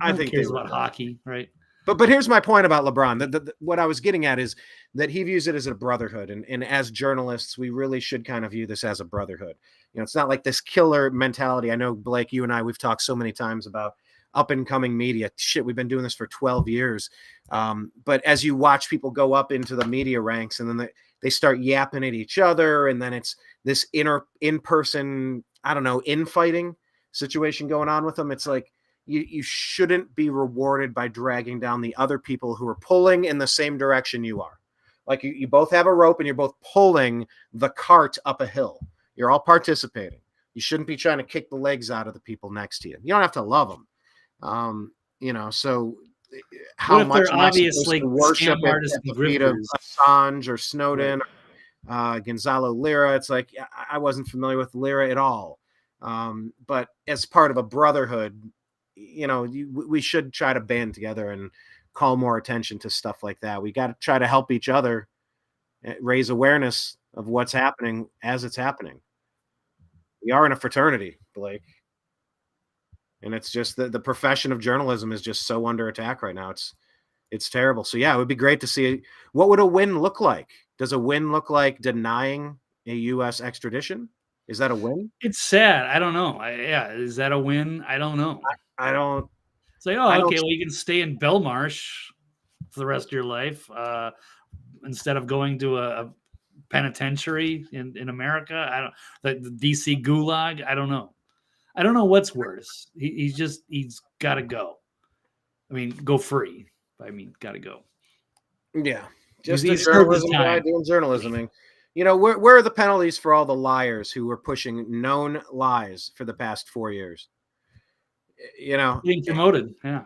I think cares about hockey, right? But here's my point about LeBron. What I was getting at is that he views it as a brotherhood, and as journalists, we really should kind of view this as a brotherhood. It's not like this killer mentality. I know, Blake, you and I, we've talked so many times about up and coming media. Shit, we've been doing this for 12 years. But as you watch people go up into the media ranks, and then they start yapping at each other, and then it's this in-person, I don't know, infighting situation going on with them. It's like, you shouldn't be rewarded by dragging down the other people who are pulling in the same direction you are. Like, you both have a rope and you're both pulling the cart up a hill. You're all participating. You shouldn't be trying to kick the legs out of the people next to you. You don't have to love them. So how much am I supposed to worship at the feet of Assange or Snowden, or Gonzalo Lira? It's like, I wasn't familiar with Lira at all. But as part of a brotherhood, we should try to band together and call more attention to stuff like that. We got to try to help each other raise awareness of what's happening as it's happening. We are in a fraternity, Blake. And it's just the profession of journalism is just so under attack right now. It's terrible. So yeah, it would be great to see, what would a win look like? Does a win look like denying a U.S. extradition? Is that a win? It's sad. I don't know. Is that a win? I don't know. I don't. It's like, okay, well, you can stay in Belmarsh for the rest of your life instead of going to a penitentiary in America. The DC gulag. I don't know. I don't know what's worse. He's got to go. I mean, go free. I mean, got to go. Yeah, just a journalism guy doing journalism. And, where are the penalties for all the liars who were pushing known lies for the past 4 years? Being promoted. Yeah.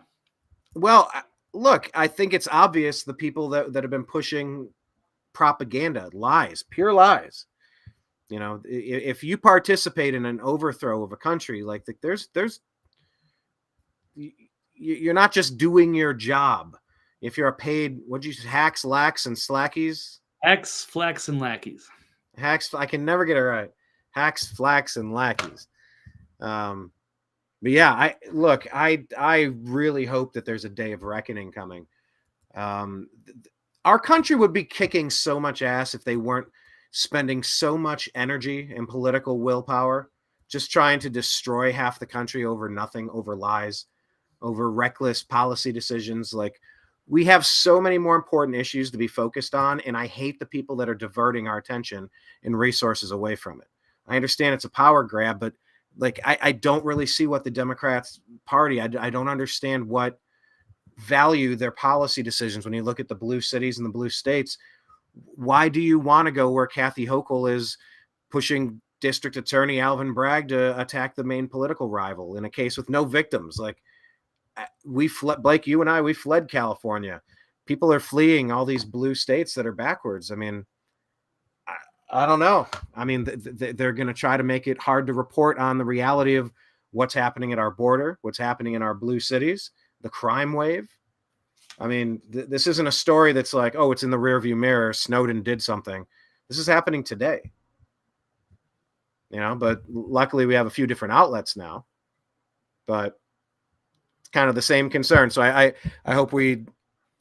Well, look, I think it's obvious the people that have been pushing propaganda, lies, pure lies. If you participate in an overthrow of a country, like you're not just doing your job. If you're a paid, what'd you say, hacks, lacks, and slackies? Hacks, flax, and lackeys. Hacks, I can never get it right. Hacks, flax, and lackeys. But yeah, I really hope that there's a day of reckoning coming. Our country would be kicking so much ass if they weren't spending so much energy and political willpower just trying to destroy half the country over nothing, over lies, over reckless policy decisions. Like, we have so many more important issues to be focused on, and I hate the people that are diverting our attention and resources away from it. I understand it's a power grab, but like, I don't really see what the Democrats party, I don't understand what value their policy decisions, when you look at the blue cities and the blue states, Why do you want to go where Kathy Hochul is pushing District Attorney Alvin Bragg to attack the main political rival in a case with no victims? Like, we fled, Blake, you and I, we fled California. People are fleeing all these blue states that are backwards. I mean, I don't know. I mean, they're going to try to make it hard to report on the reality of what's happening at our border, what's happening in our blue cities, the crime wave. I mean, this isn't a story that's like, oh, it's in the rearview mirror. Snowden did something. This is happening today. You know, but luckily we have a few different outlets now. But it's kind of the same concern. So I hope we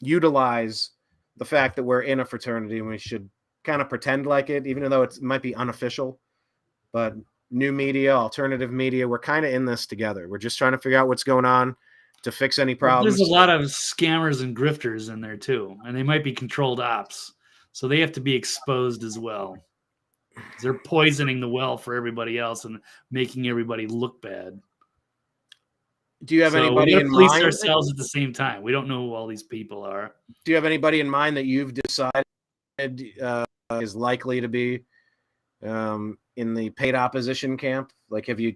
utilize the fact that we're in a fraternity, and we should kind of pretend like it, even though it might be unofficial. But new media, alternative media, we're kind of in this together. We're just trying to figure out what's going on to fix any problems. There's a lot of scammers and grifters in there too, and they might be controlled ops, so they have to be exposed as well. They're poisoning the well for everybody else and making everybody look bad. Do you have anybody in police mind? Ourselves at the same time. We don't know who all these people are. Do you have anybody in mind that you've decided is likely to be in the paid opposition camp? Like, have you?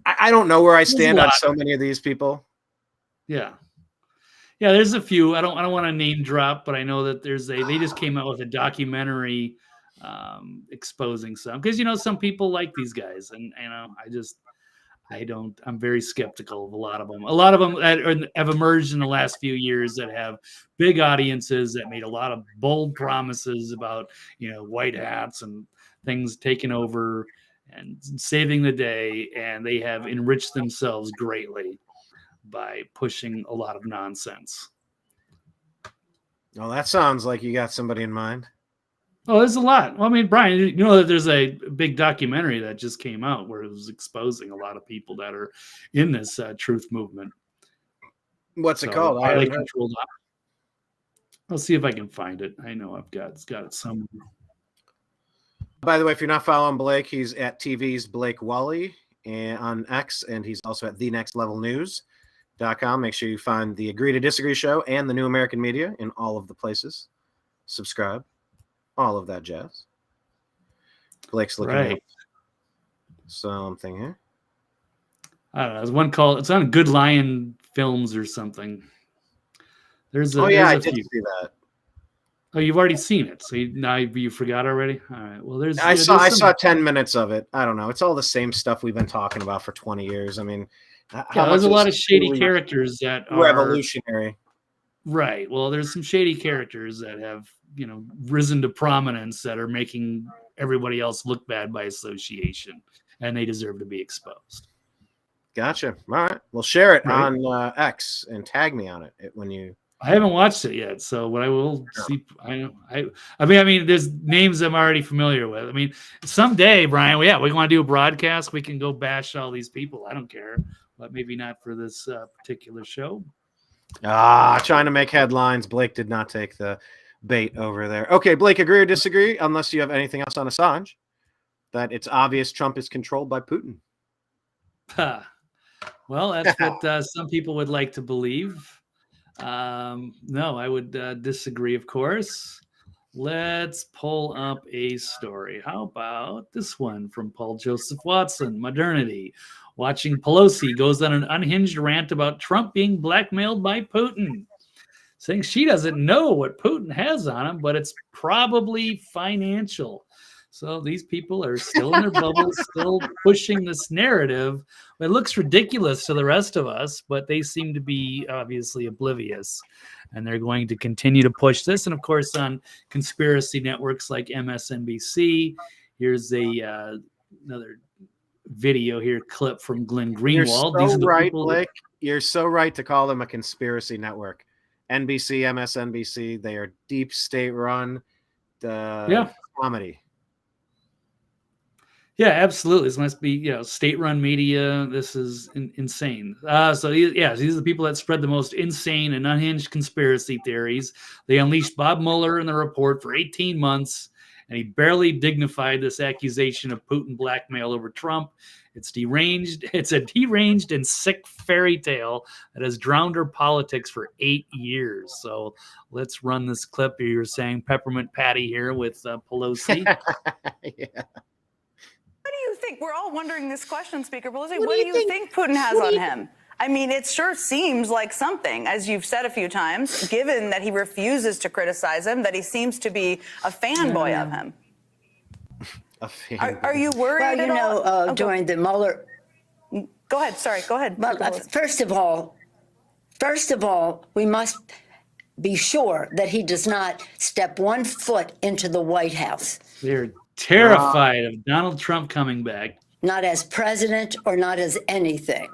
I don't know where I stand on so many of these people. Yeah, there's a few. I don't want to name drop, but I know that they just came out with a documentary exposing some, because some people like these guys, and I'm very skeptical of a lot of them. A lot of them that have emerged in the last few years that have big audiences, that made a lot of bold promises about white hats and things taking over and saving the day, and they have enriched themselves greatly by pushing a lot of nonsense. Well, that sounds like you got somebody in mind. Oh, there's a lot. Well, I mean, Brian, you know that there's a big documentary that just came out where it was exposing a lot of people that are in this truth movement. What's it called? I'll see if I can find it. I know it's got it somewhere. By the way, if you're not following Blake, he's at TV's Blake Walley on X, and he's also at thenextlevelnews.com. Make sure you find the Agree to Disagree show and the New American Media in all of the places. Subscribe. All of that jazz. Blake's looking at something here. I don't know. There's one called, it's on Good Lion Films or something. I did see that. Oh, you've already seen it, so you forgot already. All right. Well, I saw 10 minutes of it. I don't know. It's all the same stuff we've been talking about for 20 years. I mean, there's a lot of shady characters that are revolutionary. Right. Well, there's some shady characters that have risen to prominence that are making everybody else look bad by association, and they deserve to be exposed. Gotcha. All right. Well, share it on X and tag me on it when you. I haven't watched it yet, so what I will see. I mean, there's names I'm already familiar with. I mean, someday, Brian, we want to do a broadcast. We can go bash all these people. I don't care, but maybe not for this particular show. Trying to make headlines. Blake did not take the bait over there. Okay, Blake, agree or disagree? Unless you have anything else on Assange, that it's obvious Trump is controlled by Putin. Well, that's what some people would like to believe. No, I would disagree, of course. Let's pull up a story. How about this one from Paul Joseph Watson, Modernity. Watching Pelosi goes on an unhinged rant about Trump being blackmailed by Putin, saying she doesn't know what Putin has on him, but it's probably financial. So these people are still in their bubbles, still pushing this narrative. It looks ridiculous to the rest of us, but they seem to be obviously oblivious. And they're going to continue to push this. And of course, on conspiracy networks like MSNBC, here's another video here, clip from Glenn Greenwald. You're so right, Blake. You're so right to call them a conspiracy network. NBC, MSNBC, they are deep state run comedy. Yeah, absolutely. This must be, state-run media. This is insane. So these are the people that spread the most insane and unhinged conspiracy theories. They unleashed Bob Mueller in the report for 18 months, and he barely dignified this accusation of Putin blackmail over Trump. It's deranged. It's a deranged and sick fairy tale that has drowned our politics for 8 years. So let's run this clip. You're saying Peppermint Patty here with Pelosi. Yeah. What do you think? We're all wondering this question, Speaker Pelosi. What do you think Putin has on him? I mean, it sure seems like something, as you've said a few times, given that he refuses to criticize him, that he seems to be a fanboy of him. Are you worried at all? Well, you know, during the Mueller... Go ahead. Sorry, go ahead. Well, first of all, we must be sure that he does not step one foot into the White House. They're terrified of Donald Trump coming back. Not as president or not as anything.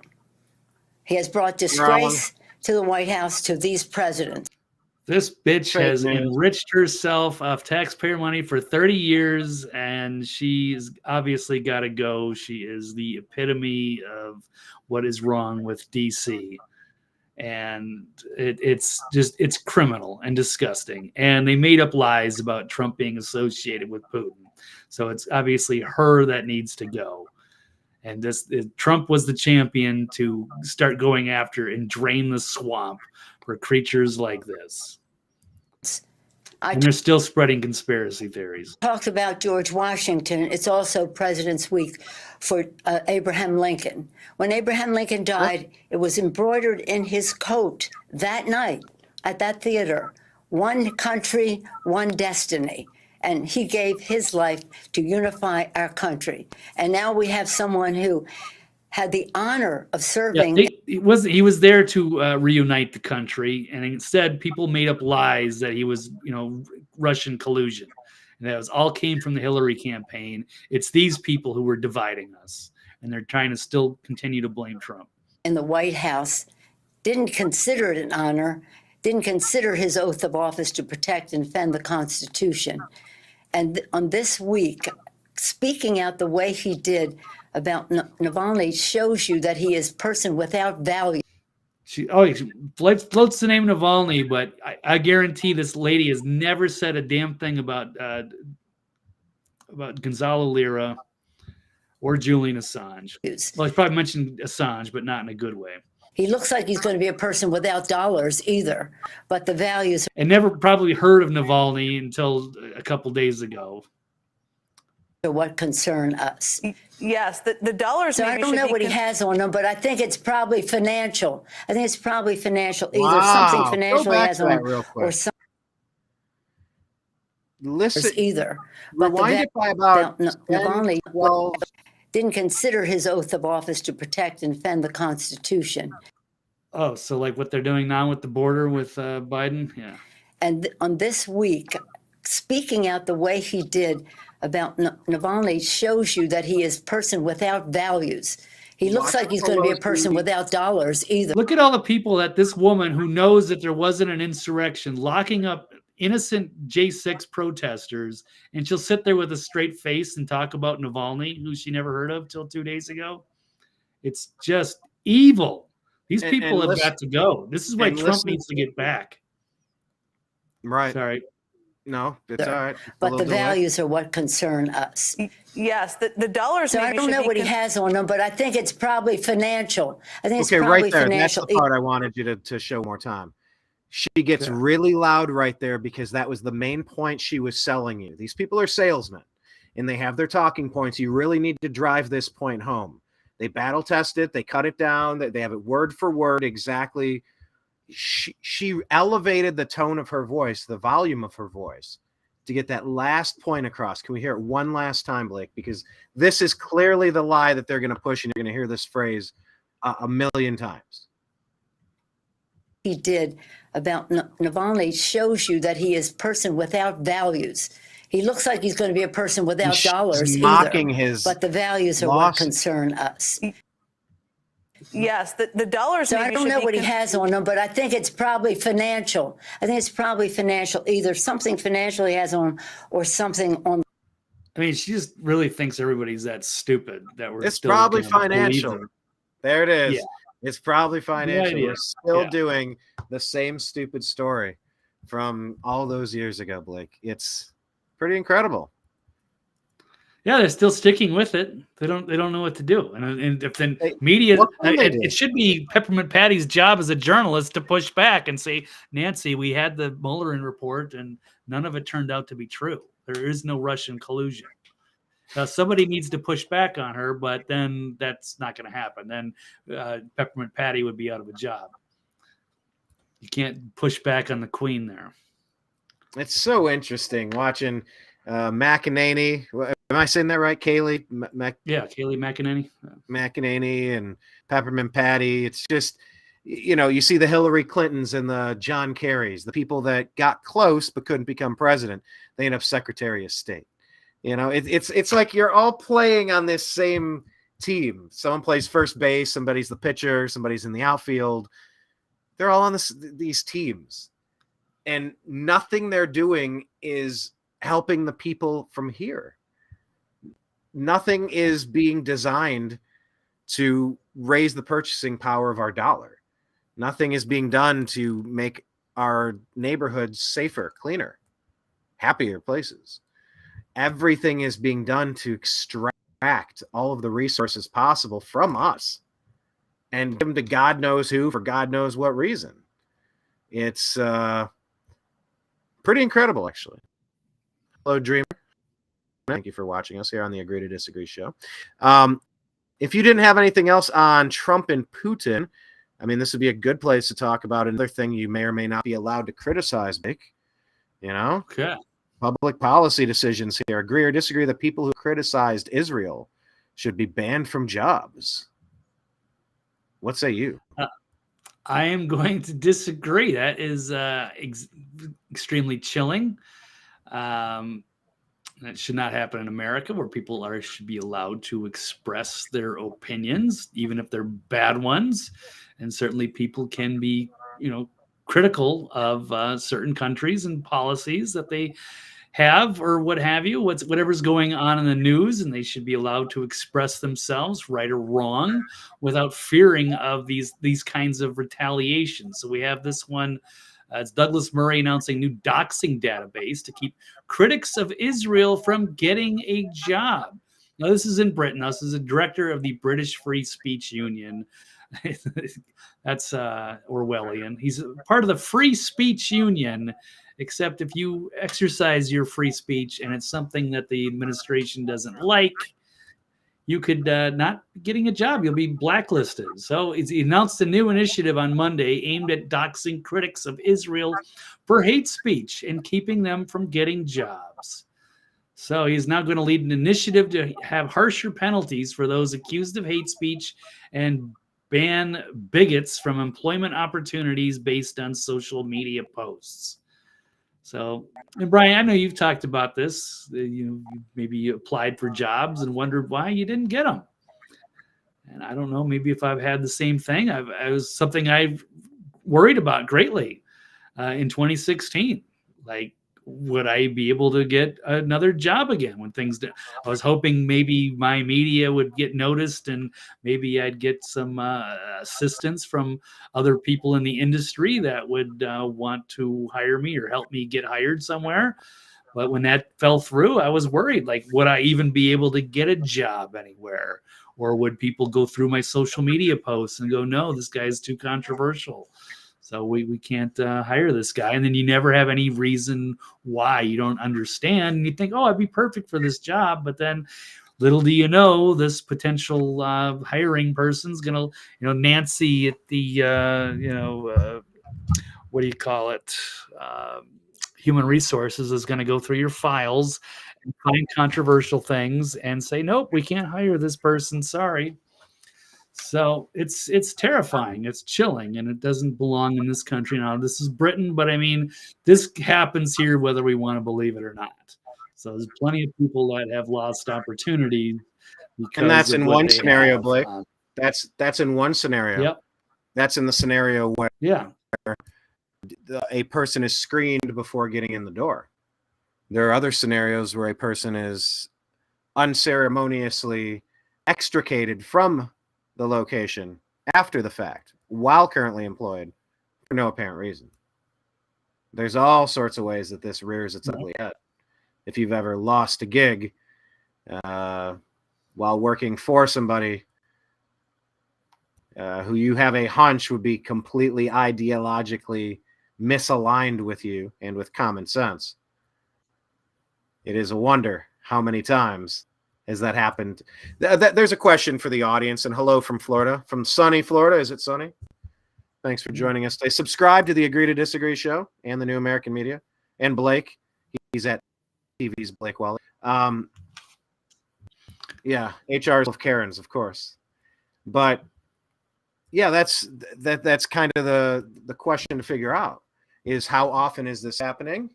He has brought disgrace to the White House, to these presidents. This bitch has enriched herself off taxpayer money for 30 years, and she's obviously got to go. She is the epitome of what is wrong with DC. And it's criminal and disgusting. And they made up lies about Trump being associated with Putin. So it's obviously her that needs to go. And Trump was the champion to start going after and drain the swamp for creatures like this. And they're still spreading conspiracy theories. Talked about George Washington. It's also President's Week for Abraham Lincoln. When Abraham Lincoln died, it was embroidered in his coat that night at that theater, "One country, one destiny." And he gave his life to unify our country. And now we have someone who had the honor of serving. Yeah, he was there to reunite the country, and instead people made up lies that he was, Russian collusion, and that all came from the Hillary campaign. It's these people who were dividing us, and they're trying to still continue to blame Trump. In the White House, didn't consider it an honor, didn't consider his oath of office to protect and defend the Constitution. And on this week, speaking out the way he did about Navalny shows you that he is a person without value. She floats the name Navalny, but I guarantee this lady has never said a damn thing about Gonzalo Lira or Julian Assange. Well, he's probably mentioned Assange, but not in a good way. He looks like he's going to be a person without dollars either, but the values. And never probably heard of Navalny until a couple days ago. Are what concern us. Yes, the dollars. So I don't know what he has on him, but I think it's probably financial. I think it's probably financial. Either something financial he has on him, or something. Listen, either. Rewind it by about Navalny didn't consider his oath of office to protect and defend the Constitution. Oh, so like what they're doing now with the border with Biden? Yeah. And on this week, speaking out the way he did about Navalny shows you that he is a person without values. He looks like he's going to be a person without dollars either. Look at all the people that this woman who knows that there wasn't an insurrection locking up innocent J6 protesters, and she'll sit there with a straight face and talk about Navalny, who she never heard of till 2 days ago. It's just evil. These people have got to go. This is why Trump needs to get back. Right. Sorry. No, it's all right. But the values are what concern us. Yes, the dollars. So I don't know what he has on him, but I think it's probably financial. I think it's probably right there. financial. That's the part I wanted you to show more time. She gets really loud right there because that was the main point she was selling you. These people are salesmen, and they have their talking points. You really need to drive this point home. They battle test it. They cut it down. They have it word for word exactly. She elevated the tone of her voice, the volume of her voice, to get that last point across. Can we hear it one last time, Blake? Because this is clearly the lie that they're going to push, and you're going to hear this phrase a million times. He did about Navalny shows you that he is a person without values. He looks like he's going to be a person without dollars mocking either, but the values are what concern us. Yes, the dollars. So I don't know what he has on him, but I think it's probably financial. I think it's probably financial. Either something financial he has on him or something on. I mean, she just really thinks everybody's that stupid that we're. It's probably financial. There it is. Yeah. It's probably financial. Yeah, we're still doing the same stupid story from all those years ago, Blake. It's pretty incredible. Yeah, they're still sticking with it. They don't know what to do. And if then Hey, media, what can they do? it should be Peppermint Patty's job as a journalist to push back and say, Nancy, we had the Mueller report and none of it turned out to be true. There is no Russian collusion. Now, somebody needs to push back on her, but then that's not going to happen. Then Peppermint Patty would be out of a job. You can't push back on the queen there. It's so interesting watching McEnany. Am I saying that right, Kaylee? Yeah, Kaylee McEnany. McEnany and Peppermint Patty. It's just, you see the Hillary Clintons and the John Kerrys, the people that got close but couldn't become president. They end up Secretary of State. It's like you're all playing on this same team. Someone plays first base, somebody's the pitcher, somebody's in the outfield. They're all on these teams. And nothing they're doing is helping the people from here. Nothing is being designed to raise the purchasing power of our dollar. Nothing is being done to make our neighborhoods safer, cleaner, happier places. Everything is being done to extract all of the resources possible from us and give them to God knows who for God knows what reason. It's pretty incredible, actually. Hello, Dreamer. Thank you for watching us here on the Agree to Disagree show. If you didn't have anything else on Trump and Putin, I mean, this would be a good place to talk about another thing you may or may not be allowed to criticize, Nick. Okay. Public policy decisions here. Agree or disagree that people who criticized Israel should be banned from jobs? What say you? I am going to disagree. That is extremely chilling. That should not happen in America, where people should be allowed to express their opinions, even if they're bad ones. And certainly people can be, critical of certain countries and policies that they have or what have you, whatever's going on in the news, and they should be allowed to express themselves, right or wrong, without fearing of these kinds of retaliation. So we have this one. It's Douglas Murray announcing new doxing database to keep critics of Israel from getting a job. Now, this is in Britain. This is a director of the British Free Speech Union. That's Orwellian. He's part of the Free Speech Union, except if you exercise your free speech and it's something that the administration doesn't like, you could not be getting a job. You'll be blacklisted. So he announced a new initiative on Monday aimed at doxing critics of Israel for hate speech and keeping them from getting jobs. So he's now going to lead an initiative to have harsher penalties for those accused of hate speech and ban bigots from employment opportunities based on social media posts. So, and Brian, I know you've talked about this. Maybe you applied for jobs and wondered why you didn't get them. And I don't know, maybe if I've had the same thing. It was something I've worried about greatly in 2016. Like, would I be able to get another job again when things I was hoping maybe my media would get noticed and maybe I'd get some assistance from other people in the industry that would want to hire me or help me get hired somewhere. But when that fell through, I was worried, like, would I even be able to get a job anywhere? Or would people go through my social media posts and go, no, this guy's too controversial, so we can't hire this guy. And then you never have any reason why. You don't understand. And you think, oh, I'd be perfect for this job. But then little do you know, this potential hiring person's going to, Nancy at the, what do you call it? Human resources is going to go through your files and find controversial things and say, nope, we can't hire this person. Sorry. So it's terrifying. It's chilling, and it doesn't belong in this country. Now, this is Britain, but I mean, this happens here whether we want to believe it or not. So there's plenty of people that have lost opportunities. And that's in one scenario, Blake. That's in one scenario. Yep. That's in the scenario where Yeah. a person is screened before getting in the door. There are other scenarios where a person is unceremoniously extricated from the location after the fact while currently employed for no apparent reason. There's all sorts of ways that this rears its ugly head. If you've ever lost a gig while working for somebody who you have a hunch would be completely ideologically misaligned with you and with common sense. It is a wonder how many times has that happened. There's a question for the audience, and hello from Florida, from sunny Florida. Is it sunny? Thanks for joining us today. Subscribe to the Agree to Disagree show and the New American Media. And Blake, he's at TV's Blake Walley. Yeah, HR's of Karens, of course. But yeah, that's kind of the question to figure out, is how often is this happening?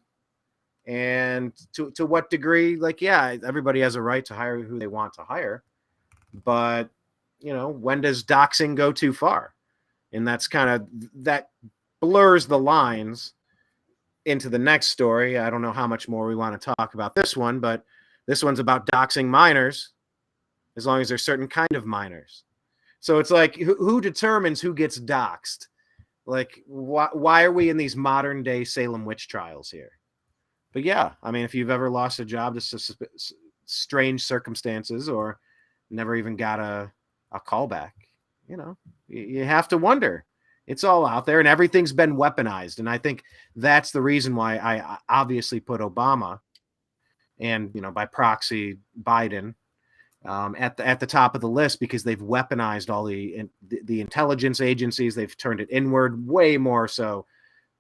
And to what degree, like, yeah, everybody has a right to hire who they want to hire. But, you know, when does doxing go too far? And that's kind of, that blurs the lines into the next story. I don't know how much more we want to talk about this one, but this one's about doxing minors, as long as they're certain kind of minors. So it's like, who determines who gets doxed? Like, why are we in these modern day Salem witch trials here? But yeah, I mean, if you've ever lost a job to strange circumstances or never even got a callback, you know, you have to wonder. It's all out there, and everything's been weaponized. And I think that's the reason why I obviously put Obama and, you know, by proxy Biden at the top of the list, because they've weaponized all the intelligence agencies. They've turned it inward way more so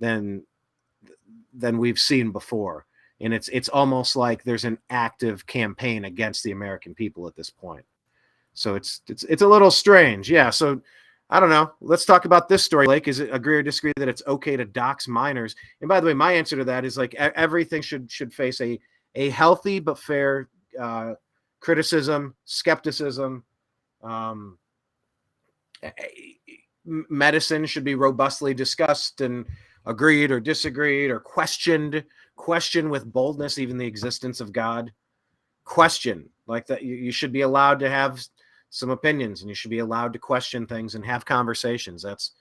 than we've seen before. And it's almost like there's an active campaign against the American people at this point. So it's a little strange. Yeah. So I don't know. Let's talk about this story, Blake. Is it agree or disagree that it's okay to dox minors? And by the way, my answer to that is, like, everything should face a healthy but fair criticism, skepticism. Medicine should be robustly discussed and agreed or disagreed or questioned. Question with boldness even the existence of God. Question like that. You should be allowed to have some opinions, and you should be allowed to question things and have conversations. That's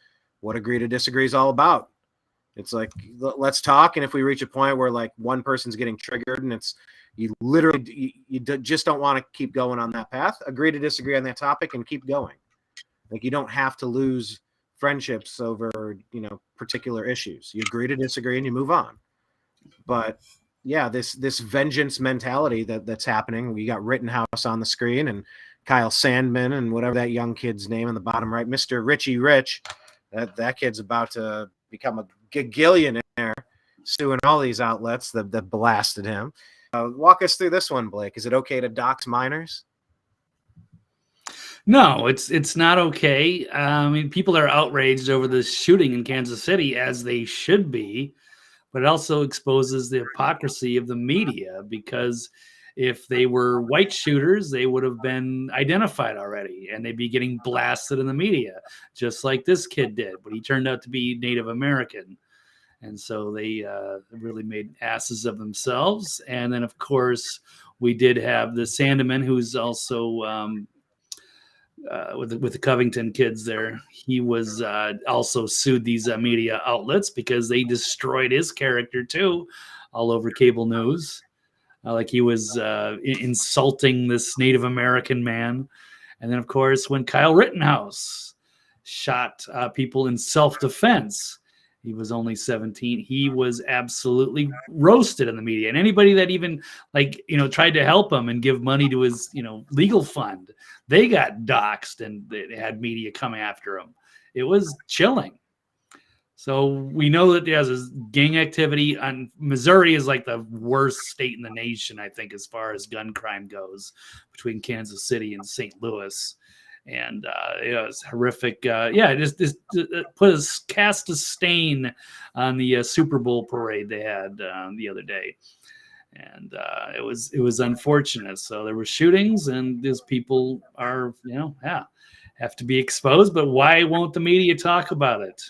what agree to disagree is all about. It's like, let's talk, and if we reach a point where, like, one person's getting triggered and it's you literally you just don't want to keep going on that path, agree to disagree on that topic and keep going. Like, you don't have to lose friendships over, you know, particular issues. You agree to disagree and you move on. But yeah, this vengeance mentality that's happening. We got Rittenhouse on the screen, and Kyle Sandman, and whatever that young kid's name in the bottom right, Mr. Richie Rich. That kid's about to become a gigillionaire, suing all these outlets that blasted him. Walk us through this one, Blake. Is it okay to dox minors? No, it's not okay. I mean, people are outraged over the shooting in Kansas City, as they should be, but it also exposes the hypocrisy of the media, because if they were white shooters, they would have been identified already, and they'd be getting blasted in the media, just like this kid did. But he turned out to be Native American. And so they really made asses of themselves. And then, of course, we did have the Sandeman, who's also with the Covington kids there. He was also sued these media outlets because they destroyed his character, too, all over cable news. Like he was insulting this Native American man. And then, of course, when Kyle Rittenhouse shot people in self-defense, he was only 17. He was absolutely roasted in the media. And anybody that even, like, you know, tried to help him and give money to his, you know, legal fund, they got doxxed, and they had media come after him. It was chilling. So we know that there's this gang activity. And Missouri is like the worst state in the nation, I think, as far as gun crime goes, between Kansas City and St. Louis. And it was horrific. Just cast a stain on the Super Bowl parade they had the other day. And it was unfortunate. So there were shootings, and these people are, have to be exposed. But why won't the media talk about it?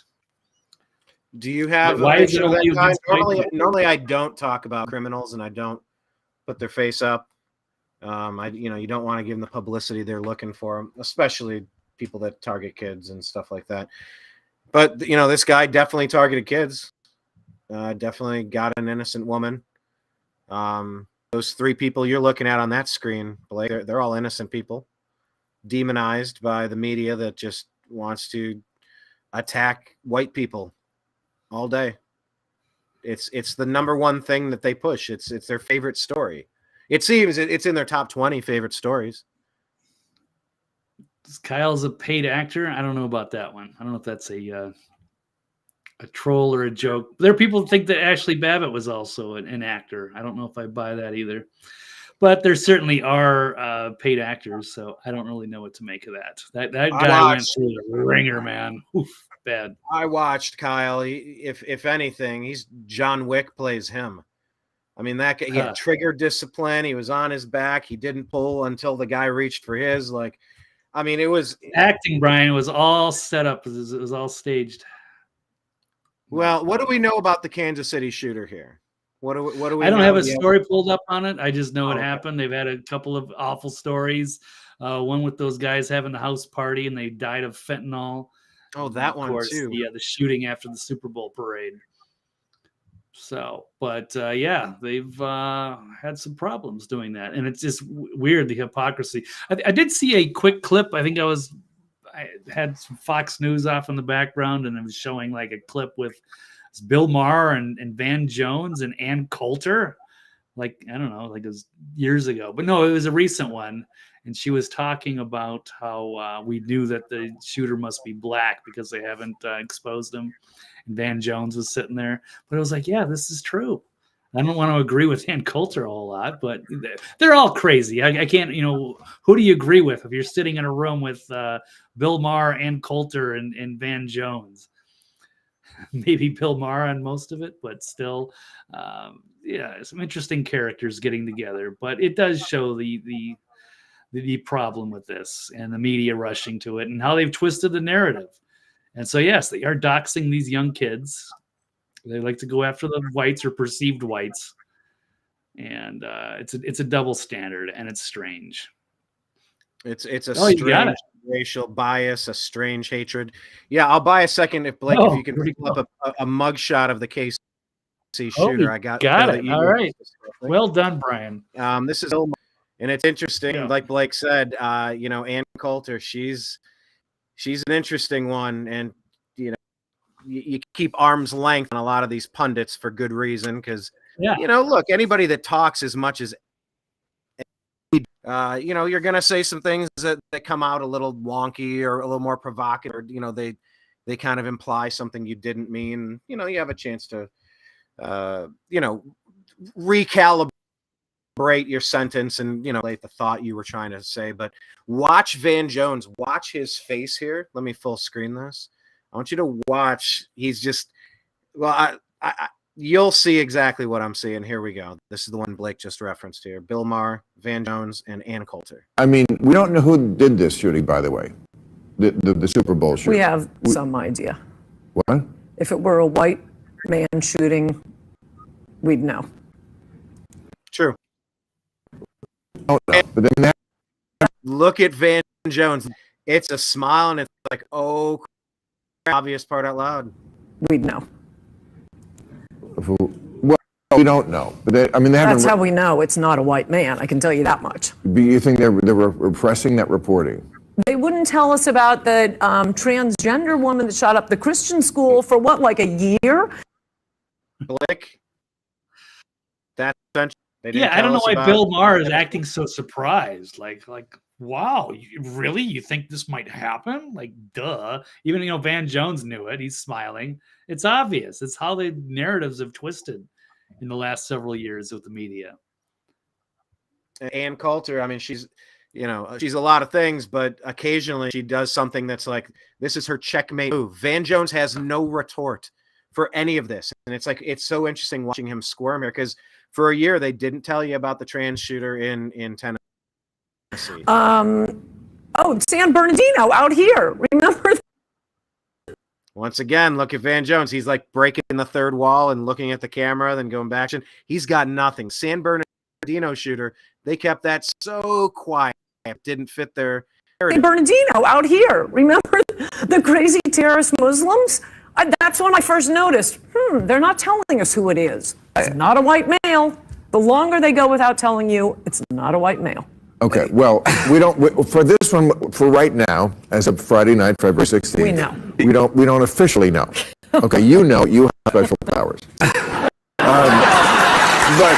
Do you have why is it only normally I don't talk about criminals, and I don't put their face up. You don't want to give them the publicity they're looking for, especially people that target kids and stuff like that. But this guy definitely targeted kids. Definitely got an innocent woman. those three people you're looking at on that screen, Blake, they're all innocent people, demonized by the media that just wants to attack white people all day. It's the number one thing that they push. It's their favorite story. It seems it's in their top 20 favorite stories. Kyle's a paid actor. I don't know about that one. I don't know if that's a troll or a joke. There are people who think that Ashley Babbitt was also an actor. I don't know if I buy that either. But there certainly are paid actors, so I don't really know what to make of that. That guy went through the ringer, man. Oof, bad. I watched Kyle. If anything, he's John Wick plays him. I mean, that guy, he had trigger discipline. He was on his back. He didn't pull until the guy reached for his. Like, I mean, it was acting. Brian, was all set up. It was all staged. Well, what do we know about the Kansas City shooter here? What do we? I don't have a story pulled up on it. I just know it happened. They've had a couple of awful stories. One with those guys having the house party and they died of fentanyl. Oh, that one too. Yeah, the shooting after the Super Bowl parade. So, but yeah, they've had some problems doing that, and it's just weird, the hypocrisy. I did see a quick clip. I think I had some Fox News off in the background, and it was showing like a clip with Bill Maher and Van Jones and Ann Coulter. Like, I don't know, like it was years ago, but no, it was a recent one. And she was talking about how we knew that the shooter must be black because they haven't exposed him. And Van Jones was sitting there. But I was like, yeah, this is true. I don't want to agree with Ann Coulter a whole lot, but they're all crazy. I can't, who do you agree with if you're sitting in a room with Bill Maher, Ann Coulter, and Van Jones? Maybe Bill Maher on most of it, but still, yeah, some interesting characters getting together. But it does show the problem with this and the media rushing to it and how they've twisted the narrative. And so, yes, they are doxing these young kids. They like to go after the whites or perceived whites. And it's a double standard, and it's strange. It's a strange racial bias, a strange hatred. Yeah, I'll buy a second if Blake, if you can pull up a mugshot of the KC shooter. I got it. All right. Well done, Brian. This is, and it's interesting, like Blake said, Ann Coulter, she's an interesting one, and you keep arm's length on a lot of these pundits for good reason, because look, anybody that talks as much as you're going to say some things that come out a little wonky or a little more provocative, or, they kind of imply something you didn't mean. You have a chance to, recalibrate your sentence and, the thought you were trying to say. But watch Van Jones, watch his face here. Let me full screen this. I want you to watch. He's just, you'll see exactly what I'm seeing. Here we go. This is the one Blake just referenced here. Bill Maher, Van Jones, and Ann Coulter. I mean, we don't know who did this shooting, by the way. The Super Bowl shooting. We have some idea. What? If it were a white man shooting, we'd know. True. Oh, no. But then look at Van Jones. It's a smile, and it's like, oh, obvious part out loud. We'd know. Well, we don't know. But they haven't. That's how we know it's not a white man. I can tell you that much. But you think they're repressing that reporting? They wouldn't tell us about the transgender woman that shot up the Christian school for what, like a year? Blake. That's I don't know why Bill Maher is acting so surprised. Like, wow, really? You think this might happen? Like, duh. Even, Van Jones knew it. He's smiling. It's obvious. It's how the narratives have twisted in the last several years with the media. Ann Coulter, I mean, she's a lot of things, but occasionally she does something that's like, this is her checkmate move. Van Jones has no retort for any of this. And it's like, it's so interesting watching him squirm here, because for a year they didn't tell you about the trans shooter in Tennessee. San Bernardino out here. Remember? Once again, look at Van Jones. He's like breaking the third wall and looking at the camera, then going back. He's got nothing. San Bernardino shooter, they kept that so quiet. It didn't fit their San Bernardino out here. Remember the crazy terrorist Muslims? That's when I first noticed, they're not telling us who it is. It's not a white male. The longer they go without telling you, it's not a white male. Okay, well, for this one, for right now, as of Friday night, February 16th. We know. We don't officially know. Okay, you know, you have special powers. But,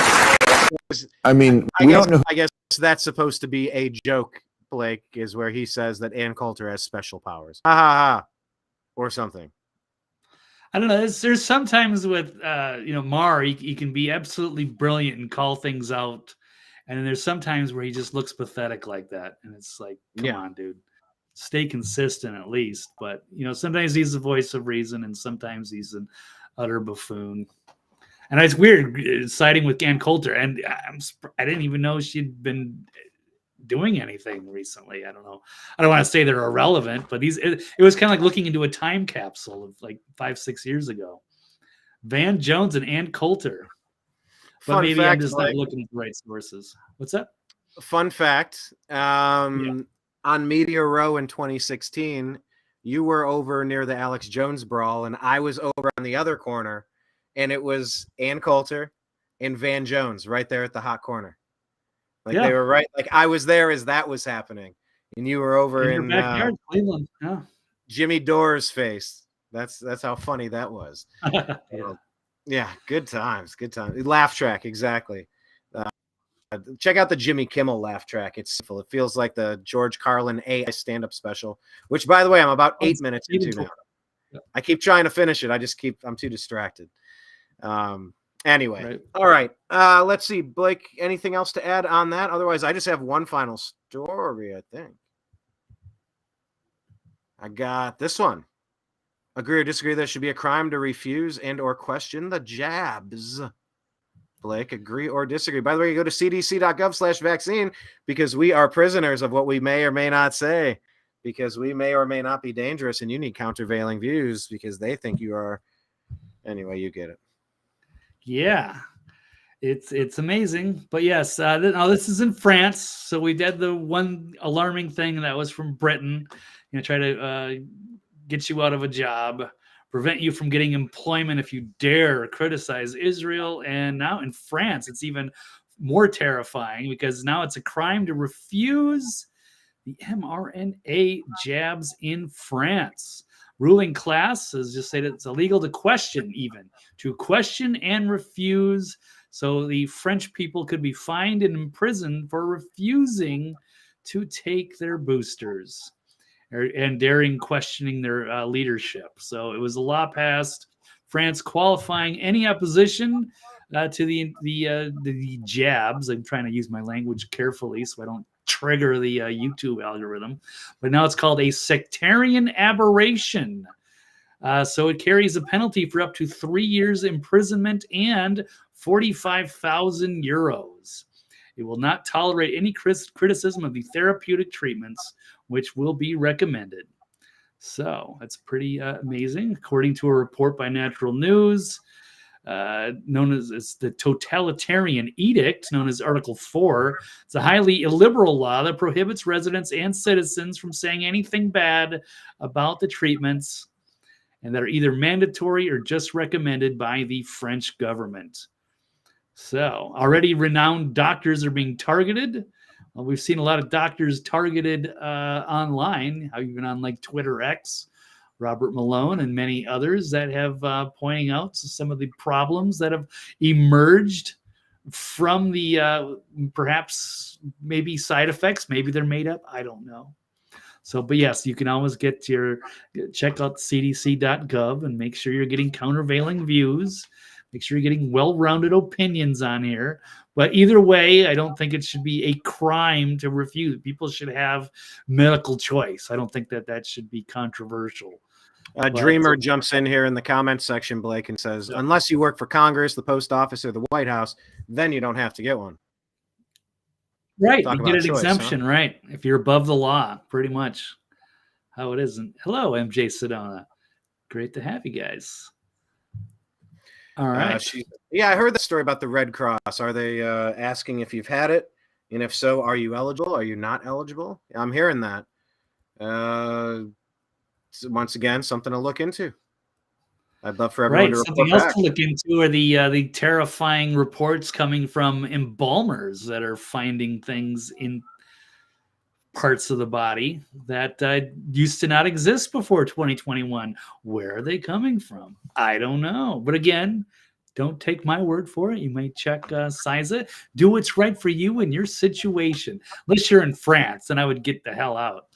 I mean, we don't know. I guess that's supposed to be a joke, Blake, is where he says that Ann Coulter has special powers. Ha ha ha. Or something. I don't know. There's sometimes with, Marr, he can be absolutely brilliant and call things out. And then there's sometimes where he just looks pathetic like that. And it's like, come on, dude. Stay consistent at least. But, sometimes he's the voice of reason and sometimes he's an utter buffoon. And it's weird siding with Ann Coulter. And I didn't even know she'd been doing anything recently. I don't know. I don't want to say they're irrelevant, but it was kind of like looking into a time capsule of like 5-6 years ago. Van Jones and Ann Coulter. But Fun maybe fact, I'm just not looking at the right sources. What's that? Fun fact. On Media Row in 2016, you were over near the Alex Jones brawl, and I was over on the other corner, and it was Ann Coulter and Van Jones right there at the hot corner. Like they were right. Like I was there as that was happening, and you were over in your backyard, Cleveland. Yeah. Jimmy Dore's face. That's how funny that was. Yeah, good times. Good times. Laugh track, exactly. Check out the Jimmy Kimmel laugh track. It's simple. It feels like the George Carlin AI stand-up special, which, by the way, I'm about 8 minutes into now. Yeah. I keep trying to finish it. I'm too distracted. Anyway, right. All right. Let's see, Blake, anything else to add on that? Otherwise, I just have one final story, I think. I got this one. Agree or disagree that it should be a crime to refuse and or question the jabs? Blake, agree or disagree? By the way, you go to cdc.gov/vaccine because we are prisoners of what we may or may not say, because we may or may not be dangerous, and you need countervailing views because they think you are. Anyway, you get it. Yeah, it's amazing. But yes, now this is in France. So we did the one alarming thing that was from Britain. Try to get you out of a job, prevent you from getting employment if you dare criticize Israel. And now in France, it's even more terrifying because now it's a crime to refuse the mRNA jabs in France. Ruling class has just said it's illegal to question and refuse. So the French people could be fined and imprisoned for refusing to take their boosters and daring questioning their leadership. So it was a law passed, France qualifying any opposition to the jabs. I'm trying to use my language carefully so I don't trigger the YouTube algorithm. But now it's called a sectarian aberration. So it carries a penalty for up to 3 years imprisonment and 45,000 euros. It will not tolerate any criticism of the therapeutic treatments which will be recommended. So that's pretty amazing. According to a report by Natural News, known as the Totalitarian Edict, known as Article 4, it's a highly illiberal law that prohibits residents and citizens from saying anything bad about the treatments and that are either mandatory or just recommended by the French government. So already renowned doctors are being targeted. Well, we've seen a lot of doctors targeted online, even on like Twitter X, Robert Malone and many others that have pointing out some of the problems that have emerged from the perhaps maybe side effects. Maybe they're made up. I don't know. So, but yes, you can always check out cdc.gov and make sure you're getting countervailing views. Make sure you're getting well-rounded opinions on here. But either way, I don't think it should be a crime to refuse. People should have medical choice. I don't think that should be controversial. Dreamer jumps in here in the comments section, Blake, and says, unless you work for Congress, the post office, or the White House, then you don't have to get one. Right. You get an exemption, right? If you're above the law, pretty much how it isn't. Hello, MJ Sedona. Great to have you guys. All right. I heard the story about the Red Cross. Are they asking if you've had it? And if so, are you eligible? Are you not eligible? I'm hearing that. Once again, something to look into. I'd love for everyone Right. to Something report else back. to look into are the terrifying reports coming from embalmers that are finding things in parts of the body that used to not exist before 2021. Where are they coming from? I don't know. But again, don't take my word for it. You may check CISA. Do what's right for you in your situation. Unless you're in France, then I would get the hell out.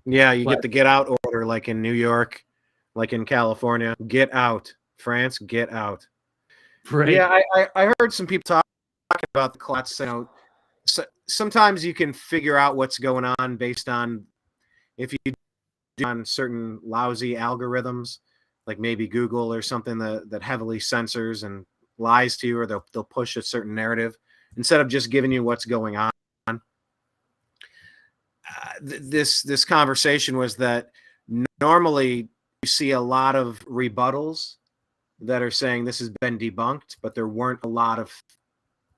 Yeah, you But- get the get out order like in New York, like in California. Get out. France, get out. Right. Yeah, I heard some people talking about the collapse. You know, sometimes you can figure out what's going on based on if you do on certain lousy algorithms, like maybe Google or something that heavily censors and lies to you, or they'll push a certain narrative instead of just giving you what's going on. This conversation was that normally you see a lot of rebuttals that are saying this has been debunked, but there weren't a lot of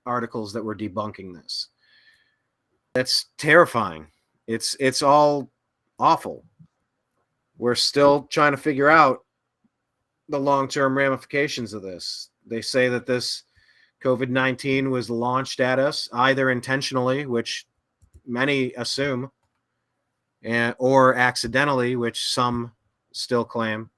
articles that were debunking this. That's terrifying. It's all awful. We're still trying to figure out the long-term ramifications of this. They say that this COVID-19 was launched at us either intentionally, which many assume, or accidentally, which some still claim.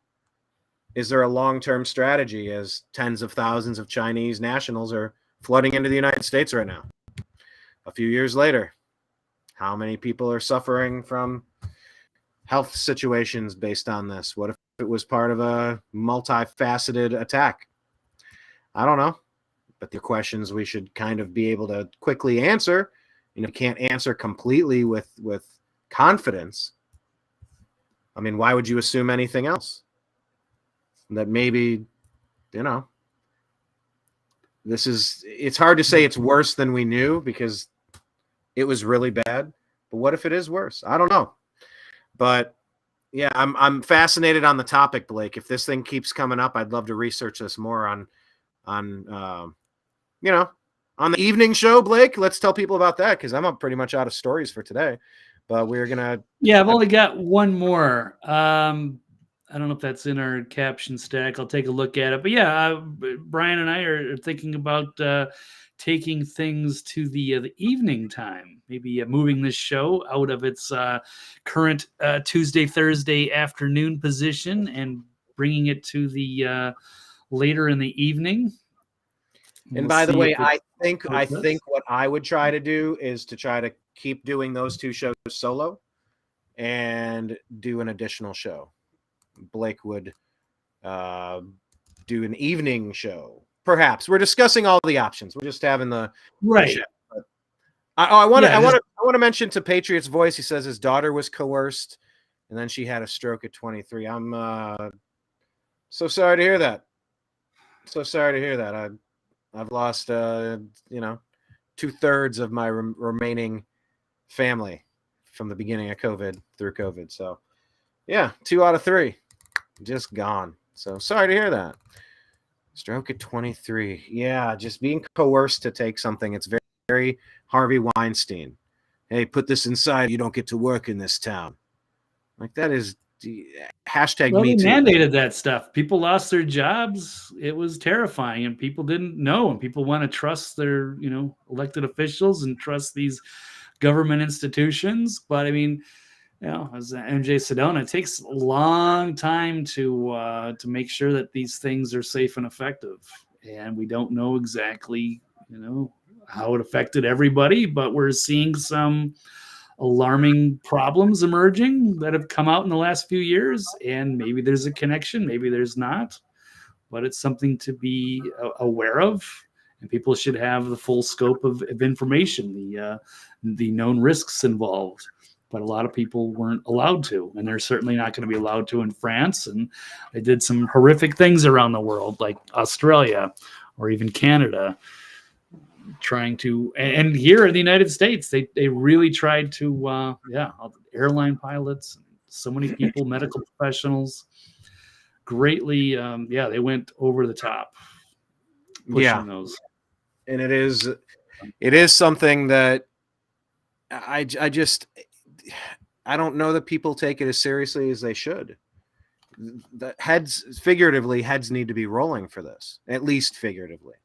Is there a long-term strategy as tens of thousands of Chinese nationals are flooding into the United States right now? A few years later, how many people are suffering from health situations based on this? What if it was part of a multifaceted attack? I don't know, but the questions we should kind of be able to quickly answer. You know, can't answer completely with confidence. I mean, why would you assume anything else? That maybe, you know, it's hard to say it's worse than we knew because it was really bad. But what if it is worse? I don't know. But yeah, I'm fascinated on the topic, Blake. If this thing keeps coming up, I'd love to research this more on you know, on the evening show, Blake. Let's tell people about that because I'm pretty much out of stories for today. But we're gonna. Yeah, I've only got one more. I don't know if that's in our caption stack. I'll take a look at it. But yeah, Brian and I are thinking about taking things to the evening time. Maybe moving this show out of its current Tuesday, Thursday afternoon position and bringing it to the later in the evening. And by the way, I think what I would try to do is to try to keep doing those two shows solo and do an additional show. Blake would do an evening show. Perhaps we're discussing all the options. We're just having the right. I want to mention to Patriot's Voice. He says his daughter was coerced, and then she had a stroke at 23. I'm so sorry to hear that. So sorry to hear that. I've lost 2/3 of my remaining family from the beginning of COVID through COVID. So yeah, 2 out of 3 just gone. So sorry to hear that. Stroke at 23. Yeah, just being coerced to take something. It's very, very Harvey Weinstein. Hey, put this inside. You don't get to work in this town. Like that is hashtag well, me they too. mandated that stuff. People lost their jobs. It was terrifying, and people didn't know. And people want to trust their, elected officials and trust these government institutions. But I mean, as MJ Sedona, it takes a long time to make sure that these things are safe and effective. And we don't know exactly, how it affected everybody, but we're seeing some alarming problems emerging that have come out in the last few years. And maybe there's a connection, maybe there's not, but it's something to be aware of. And people should have the full scope of information, the known risks involved. But a lot of people weren't allowed to, and they're certainly not going to be allowed to in France. And they did some horrific things around the world, like Australia or even Canada, trying to, and here in the United States, they really tried to, airline pilots, so many people, medical professionals, greatly, they went over the top pushing those. And it is something that I don't know that people take it as seriously as they should. the figuratively, heads need to be rolling for this, at least figuratively.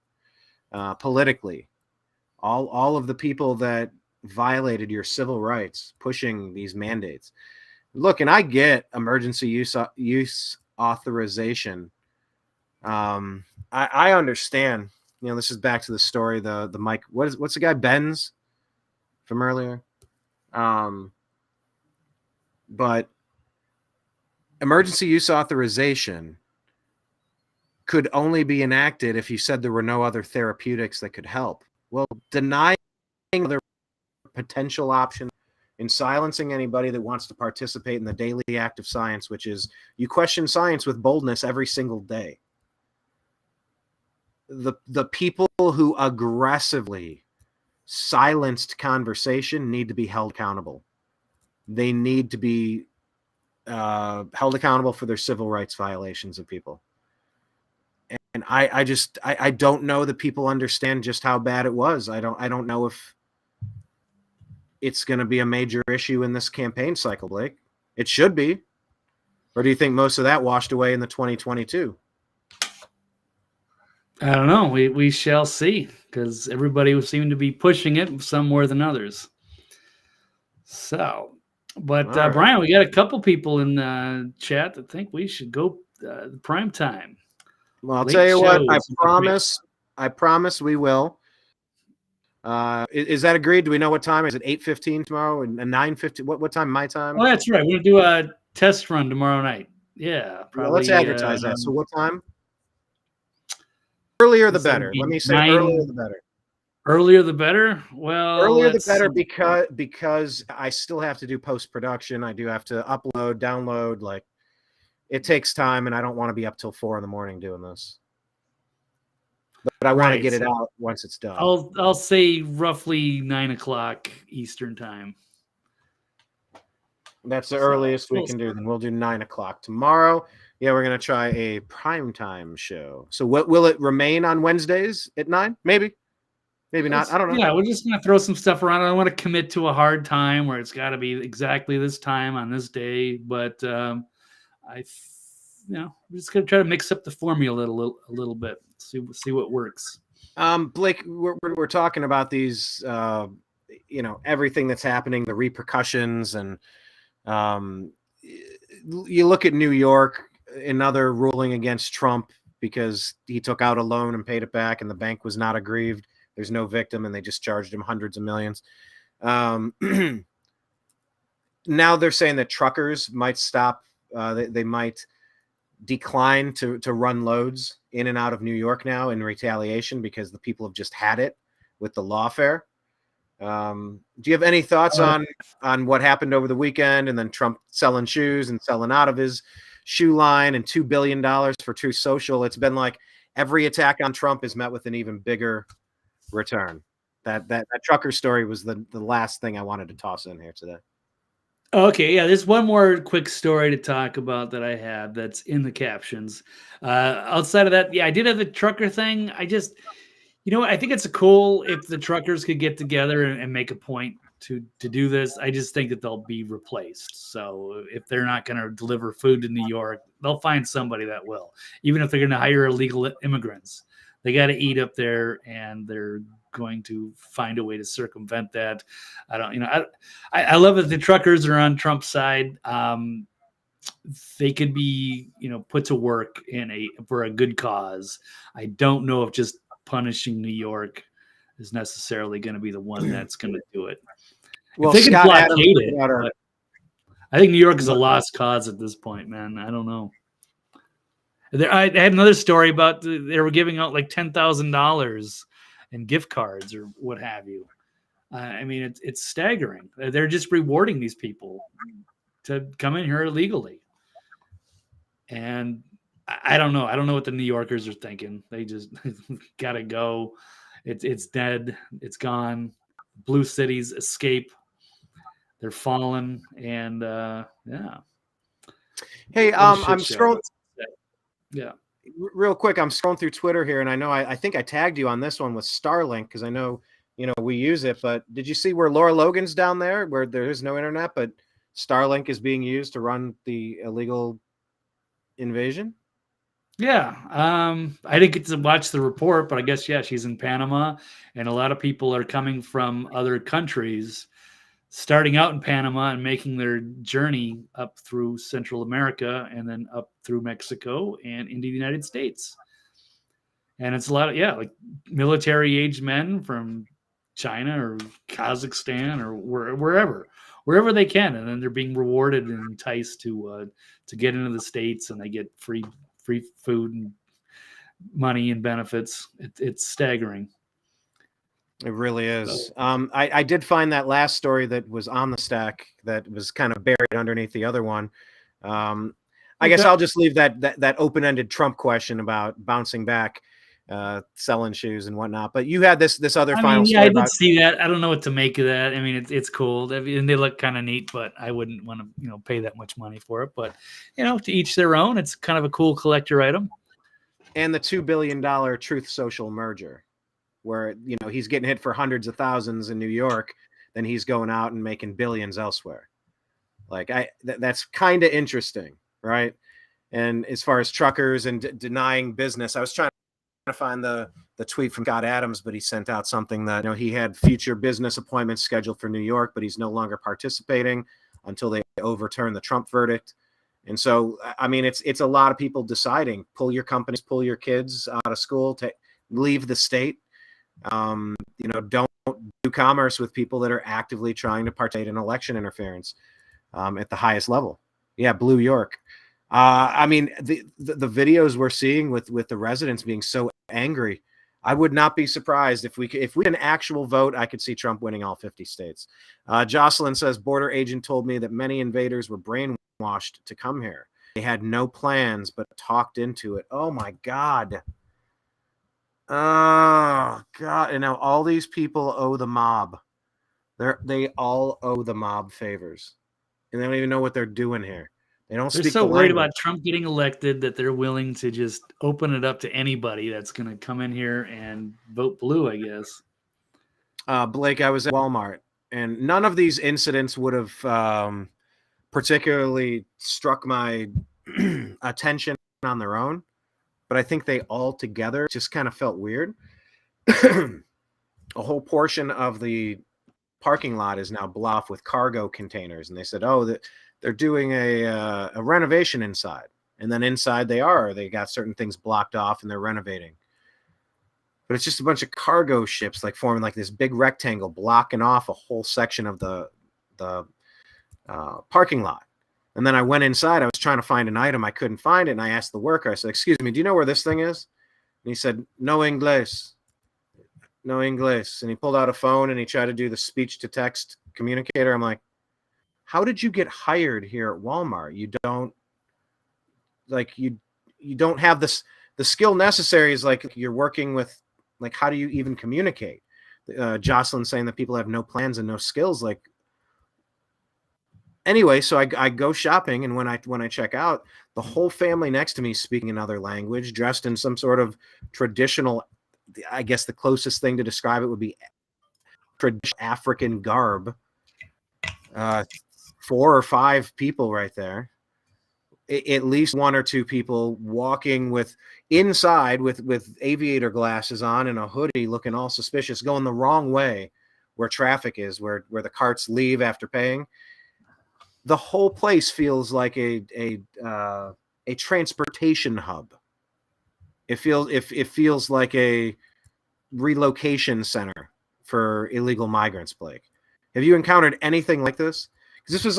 Politically, all of the people that violated your civil rights pushing these mandates. Look, and I get emergency use authorization. I understand. You know, this is back to the story, the Mike, what's the guy, Benz from earlier? But emergency use authorization could only be enacted if you said there were no other therapeutics that could help. Well, denying other potential options and silencing anybody that wants to participate in the daily act of science, which is you question science with boldness every single day. The people who aggressively silenced conversation need to be held accountable. They need to be held accountable for their civil rights violations of people. And I don't know that people understand just how bad it was. I don't know if it's going to be a major issue in this campaign cycle, Blake. It should be. Or do you think most of that washed away in the 2022? I don't know. We shall see, because everybody seemed to be pushing it, some more than others. So, but All right. Brian, we got a couple people in the chat that think we should go prime time. Well, I'll Late tell you what, shows. I promise we will. Is that agreed? Do we know what time? Is it 8:15 tomorrow and 9:15? What time? My time? Oh, that's right. We're gonna do a test run tomorrow night. Yeah, probably. Well, let's advertise that. So what time? Earlier the better. Let me say earlier the better. Earlier the better. Well, earlier the better because I still have to do post-production. I do have to upload, download. Like, it takes time, and I don't want to be up till 4 a.m. doing this. But I want to get it out once it's done. I'll say roughly 9 o'clock Eastern time. That's the earliest we can do. Then we'll do 9 o'clock tomorrow. Yeah, we're gonna try a primetime show. So what will it remain on Wednesdays at 9? Maybe not. I don't know. Yeah, we're just gonna throw some stuff around. I don't want to commit to a hard time where it's got to be exactly this time on this day. But we're just gonna try to mix up the formula a little bit. See what works. Blake, we're talking about these, everything that's happening, the repercussions, and you look at New York, another ruling against Trump because he took out a loan and paid it back, and the bank was not aggrieved. There's no victim, and they just charged him hundreds of millions. Now they're saying that truckers might stop. They might decline to run loads in and out of New York now in retaliation because the people have just had it with the lawfare. Do you have any thoughts on what happened over the weekend, and then Trump selling shoes and selling out of his shoe line and $2 billion for Truth Social? It's been like every attack on Trump is met with an even bigger return. That trucker story was the last thing I wanted to toss in here today. Okay, yeah, there's one more quick story to talk about that I have that's in the captions. Outside of that, yeah, I did have the trucker thing. I just, I think it's cool if the truckers could get together and make a point to do this. I just think that they'll be replaced. So if they're not going to deliver food to New York, they'll find somebody that will. Even if they're going to hire illegal immigrants, they got to eat up there, and they're going to find a way to circumvent that. I love that the truckers are on Trump's side. They could be, put to work for a good cause. I don't know if just punishing New York is necessarily going to be the one that's going to do it. Well, if they can blockade it, but I think New York is a lost cause at this point, man. I don't know. I had another story about they were giving out like $10,000 in gift cards or what have you. I mean, it's staggering. They're just rewarding these people to come in here illegally. And I don't know. I don't know what the New Yorkers are thinking. They just got to go. It's dead. It's gone. Blue cities escape. They're fallen. And yeah. Hey, I'm scrolling. Yeah. Real quick, I'm scrolling through Twitter here, and I know I think I tagged you on this one with Starlink because I know we use it. But did you see where Laura Logan's down there, where there is no internet, but Starlink is being used to run the illegal invasion? Yeah, I didn't get to watch the report, but I guess she's in Panama, and a lot of people are coming from other countries, starting out in Panama and making their journey up through Central America and then up through Mexico and into the United States. And it's a lot of like military-aged men from China or Kazakhstan or wherever they can, and then they're being rewarded and enticed to get into the States, and they get free food and money and benefits. It's staggering. It really is. I did find that last story that was on the stack that was kind of buried underneath the other one. I guess I'll just leave that open-ended Trump question about bouncing back, selling shoes and whatnot. But you had this other final story. I did see that. I don't know what to make of that. I mean, it's cool, and they look kind of neat, but I wouldn't want to pay that much money for it. But to each their own. It's kind of a cool collector item. And the $2 billion Truth Social merger, where he's getting hit for hundreds of thousands in New York, then he's going out and making billions elsewhere. Like that's kind of interesting, right? And as far as truckers and denying business, I was trying to find the tweet from Scott Adams, but he sent out something that he had future business appointments scheduled for New York, but he's no longer participating until they overturn the Trump verdict. And so, I mean, it's a lot of people deciding, pull your companies, pull your kids out of school, to leave the state. Don't do commerce with people that are actively trying to participate in election interference at the highest level. Yeah, Blue York. I mean, the videos we're seeing with the residents being so angry, I would not be surprised if we had an actual vote. I could see Trump winning all 50 states. Jocelyn says, border agent told me that many invaders were brainwashed to come here. They had no plans, but talked into it. Oh my God. Oh God. And now all these people owe the mob. They all owe the mob favors. And they don't even know what they're doing here. They're so worried about Trump getting elected that they're willing to just open it up to anybody that's going to come in here and vote blue, I guess. Blake, I was at Walmart, and none of these incidents would have particularly struck my attention on their own, but I think they all together just kind of felt weird. A whole portion of the parking lot is now blocked off with cargo containers, and they said, they're doing a renovation inside. And then inside they got certain things blocked off and they're renovating. But it's just a bunch of cargo ships like forming like this big rectangle blocking off a whole section of the parking lot. And then I went inside. I was trying to find an item. I couldn't find it. And I asked the worker, I said, excuse me, do you know where this thing is? And he said, no English. No English. And he pulled out a phone and he tried to do the speech to text communicator. I'm like, how did you get hired here at Walmart? You don't have the skill necessary. Is like you're working with, like, how do you even communicate? Jocelyn saying that people have no plans and no skills. Like, anyway, so I go shopping, and when I check out, the whole family next to me speaking another language, dressed in some sort of traditional, I guess the closest thing to describe it would be traditional African garb. 4 or 5 people right there, at least 1 or 2 people walking inside with aviator glasses on and a hoodie, looking all suspicious, going the wrong way where traffic is, where the carts leave after paying. The whole place feels like a transportation hub. It feels like a relocation center for illegal migrants, Blake. Have you encountered anything like this? Because this was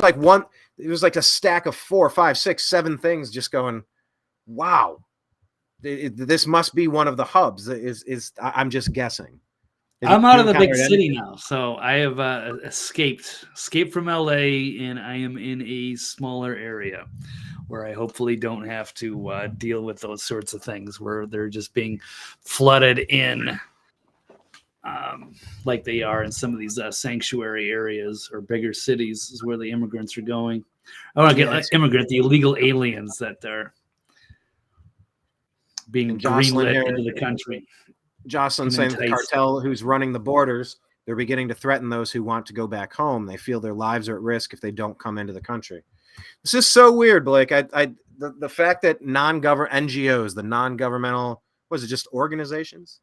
it was like a stack of 4, 5, 6, 7 things just going, wow, this must be one of the hubs. I'm just guessing. I'm out of the big city now, so I have escaped from LA, and I am in a smaller area where I hopefully don't have to deal with those sorts of things where they're just being flooded in. Like they are in some of these sanctuary areas or bigger cities is where the immigrants are going. I want to get the illegal aliens that are being greenlit into the country. Jocelyn saying the cartel who's running the borders, they're beginning to threaten those who want to go back home. They feel their lives are at risk if they don't come into the country. This is so weird, Blake. The fact that non-government NGOs, the non-governmental, was it just organizations?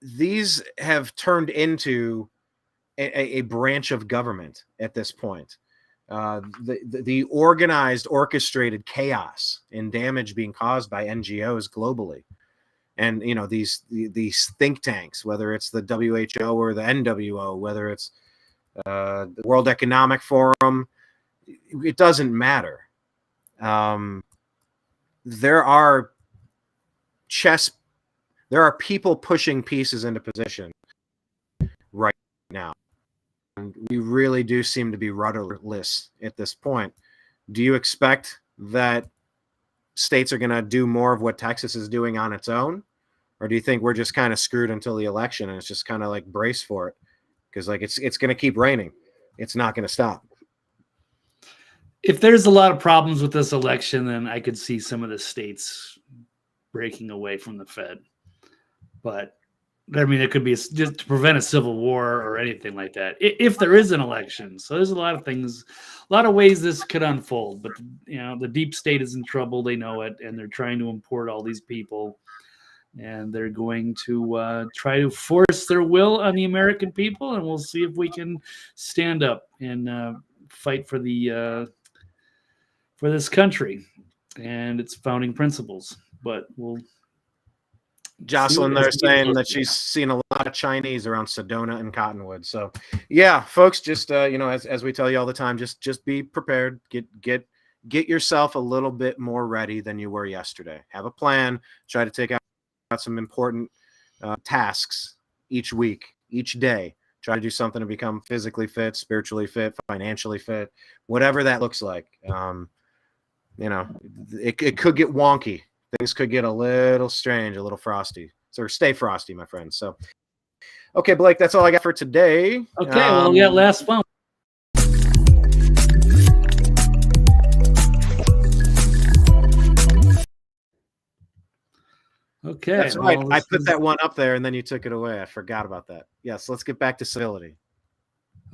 These have turned into a branch of government at this point. The organized, orchestrated chaos and damage being caused by NGOs globally, and these think tanks, whether it's the WHO or the NWO, whether it's the World Economic Forum, it doesn't matter. There are people pushing pieces into position right now. And we really do seem to be rudderless at this point. Do you expect that states are going to do more of what Texas is doing on its own? Or do you think we're just kind of screwed until the election and it's just kind of like brace for it? Because it's going to keep raining. It's not going to stop. If there's a lot of problems with this election, then I could see some of the states breaking away from the Fed. But I mean, it could be just to prevent a civil war or anything like that, if there is an election. So there's a lot of things, a lot of ways this could unfold. But the deep state is in trouble. They know it, and they're trying to import all these people, and they're going to try to force their will on the American people. And we'll see if we can stand up and fight for this country and its founding principles. But we'll. Jocelyn, they're saying that she's seen a lot of Chinese around Sedona and Cottonwood. So, yeah, folks, just as we tell you all the time, just be prepared. Get yourself a little bit more ready than you were yesterday. Have a plan. Try to take out some important tasks each week, each day. Try to do something to become physically fit, spiritually fit, financially fit, whatever that looks like. It could get wonky. Things could get a little strange, a little frosty. So stay frosty, my friends. So, okay, Blake, that's all I got for today. Okay, well, we got last one. Okay. That's right. I put that one up there, and then you took it away. I forgot about that. Yes, let's get back to civility.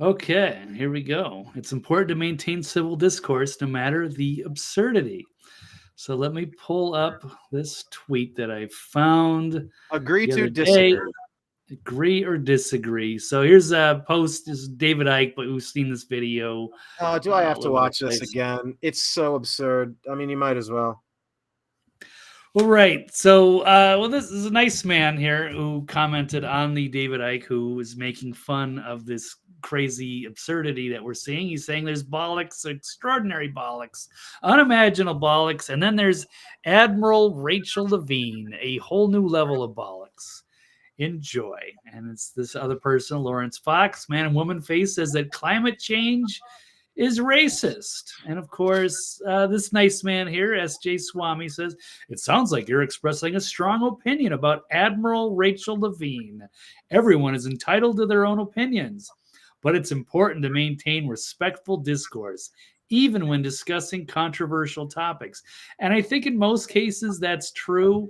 Okay, here we go. It's important to maintain civil discourse no matter the absurdity. So let me pull up this tweet that I found. Agree to disagree. Agree or disagree. So here's a post. This is David Icke, but who's seen this video. Oh, do I have to watch this again? It's so absurd. I mean, you might as well. Well, right. So, this is a nice man here who commented on the David Icke, who is making fun of this crazy absurdity that we're seeing. He's saying there's bollocks, extraordinary bollocks, unimaginable bollocks, and then there's Admiral Rachel Levine, a whole new level of bollocks. Enjoy. And it's this other person, Lawrence Fox, man and woman face, says that climate change is racist. And of course, this nice man here, S.J. Swami, says, it sounds like you're expressing a strong opinion about Admiral Rachel Levine. Everyone is entitled to their own opinions, but it's important to maintain respectful discourse, even when discussing controversial topics. And I think in most cases that's true,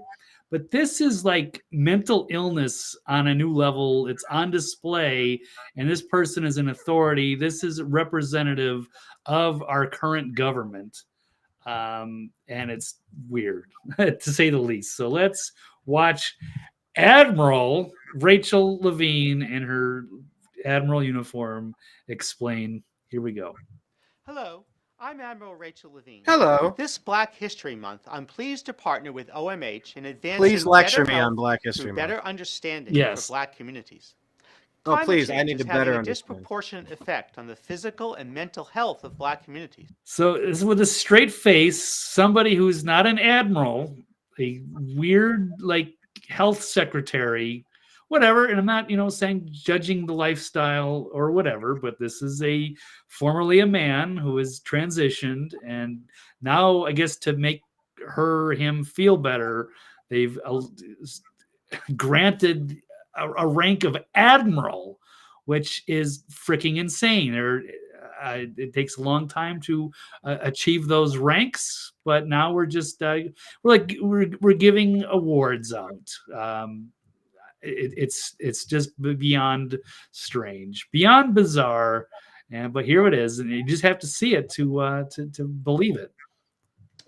but this is like mental illness on a new level. It's on display, and this person is an authority. This is representative of our current government, and it's weird, to say the least. So let's watch Admiral Rachel Levine in her Admiral uniform explain. Here we go. Hello, I'm Admiral Rachel Levine. Hello. This Black History Month, I'm pleased to partner with OMH in advancing Please lecture better me on health Black History through Month. better understanding Yes. for Black communities. Oh, Climate please, I change need is to having better a understand. disproportionate effect on the physical and mental health of Black communities. So this is with a straight face, somebody who's not an admiral, a weird like health secretary, whatever. And I'm not, saying judging the lifestyle or whatever, but this is formerly a man who has transitioned, and now I guess to make him feel better, they've granted a rank of admiral, which is freaking insane. It takes a long time to achieve those ranks, but now we're just we're giving awards out. It's just beyond strange, beyond bizarre, but here it is, and you just have to see it to believe it.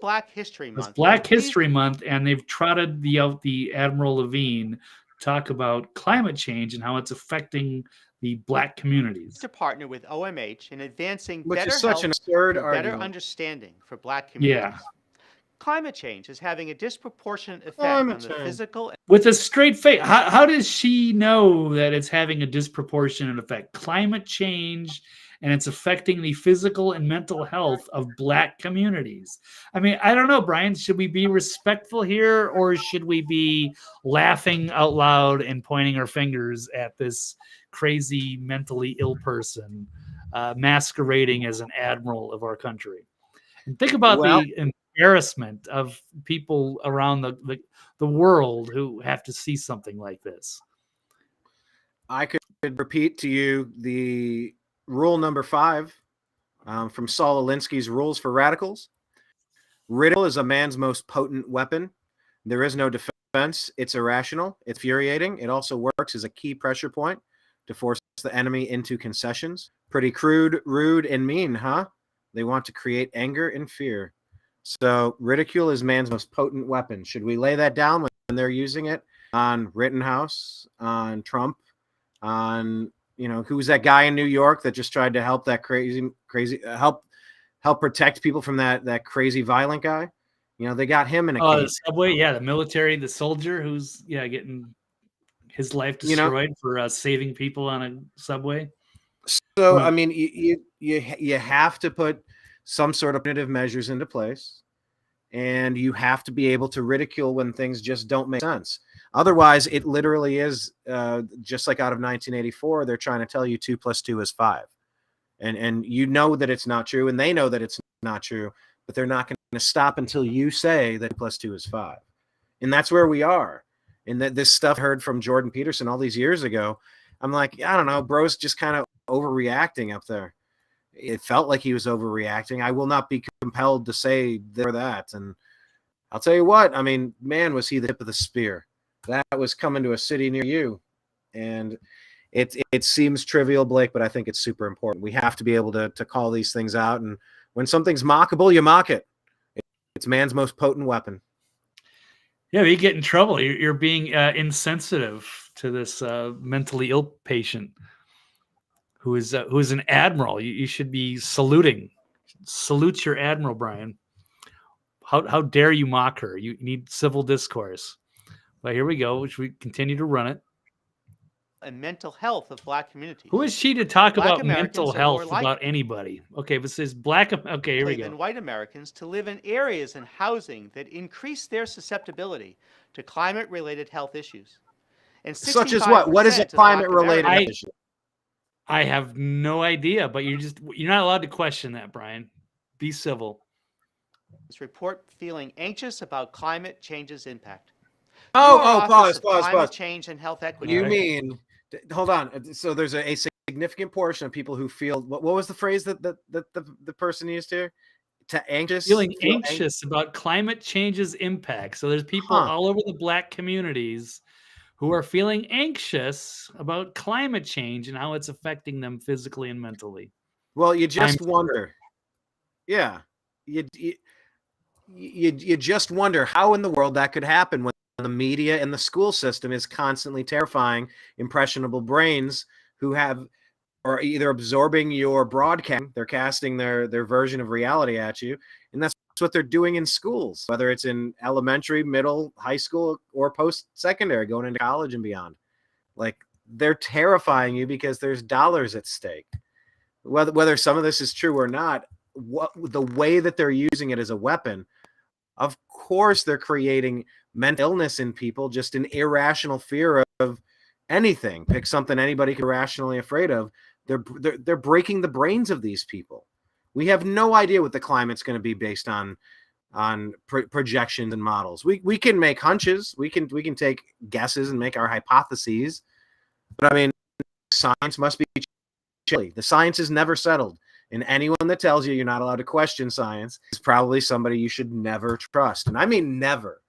Black History It's Month. Black History Month, and they've trotted the Admiral Levine talk about climate change and how it's affecting the Black communities. To partner with OMH in advancing Which better is such health an absurd and better argument. understanding for Black communities. Yeah. Climate change is having a disproportionate effect Climate on the change. physical With a straight face, how does she know that it's having a disproportionate effect? Climate change, and it's affecting the physical and mental health of Black communities. I mean, I don't know, Brian, should we be respectful here, or should we be laughing out loud and pointing our fingers at this crazy mentally ill person masquerading as an admiral of our country? And think about the embarrassment of people around the world who have to see something like this. I could repeat to you the rule number 5 from Saul Alinsky's Rules for Radicals. Ridicule is a man's most potent weapon. There is no defense. It's irrational. It's infuriating. It also works as a key pressure point to force the enemy into concessions. Pretty crude, rude, and mean, huh? They want to create anger and fear. So ridicule is man's most potent weapon. Should we lay that down when they're using it on Rittenhouse, on Trump, on, who's that guy in New York that just tried to help that crazy help protect people from that crazy violent guy? They got him in a the case. subway, the military, the soldier who's getting his life destroyed for saving people on a subway. So I mean, you have to put some sort of punitive measures into place, and you have to be able to ridicule when things just don't make sense. Otherwise, it literally is just like out of 1984. They're trying to tell you 2 + 2 is 5, and that it's not true, and they know that it's not true, but they're not going to stop until you say that 2 + 2 is 5, and that's where we are. And that this stuff I heard from Jordan Peterson all these years ago. I'm like, I don't know, bro's just kind of overreacting up there. It felt like he was overreacting. I will not be compelled to say this or that. And I'll tell you what, I mean, man, was he the tip of the spear. That was coming to a city near you. And it seems trivial, Blake, but I think it's super important. We have to be able to call these things out. And when something's mockable, you mock it. It's man's most potent weapon. Yeah, you get in trouble. You're being insensitive to this mentally ill patient who is an admiral. You should be saluting. Salute your admiral, Brian. How dare you mock her? You need civil discourse. But here we go. Which we continue to run it. and mental health of Black communities. Who is she to talk Black about Americans mental are health more about anybody? Okay, but it says Black. Okay, here we than go. white Americans to live in areas and housing that increase their susceptibility to climate-related health issues. And Such as what? What is a 65% of climate-related Black issue? I have no idea, but you're not allowed to question that, Brian. Be civil. Americans report feeling anxious about climate change's impact. Pause. Climate change and health equity. You mean, hold on. So there's a significant portion of people who feel, what was the phrase that the person used here? Feeling anxious about climate change's impact. So there's people all over the Black communities who are feeling anxious about climate change and how it's affecting them physically and mentally. Well, you just wonder. Yeah. You just wonder how in the world that could happen when the media and the school system is constantly terrifying impressionable brains who are either absorbing your broadcast, they're casting their version of reality at you, and that's what they're doing in schools, whether it's in elementary, middle, high school, or post-secondary, going into college and beyond. Like, they're terrifying you because there's dollars at stake. Whether some of this is true or not, the way that they're using it as a weapon, of course they're creating mental illness in people, just an irrational fear of anything. Pick something anybody could be rationally afraid of. They're breaking the brains of these people. We have no idea what the climate's going to be based on projections and models. We can make hunches. We can take guesses and make our hypotheses. But I mean, science must be chilly. The science is never settled. And anyone that tells you you're not allowed to question science is probably somebody you should never trust. And I mean never.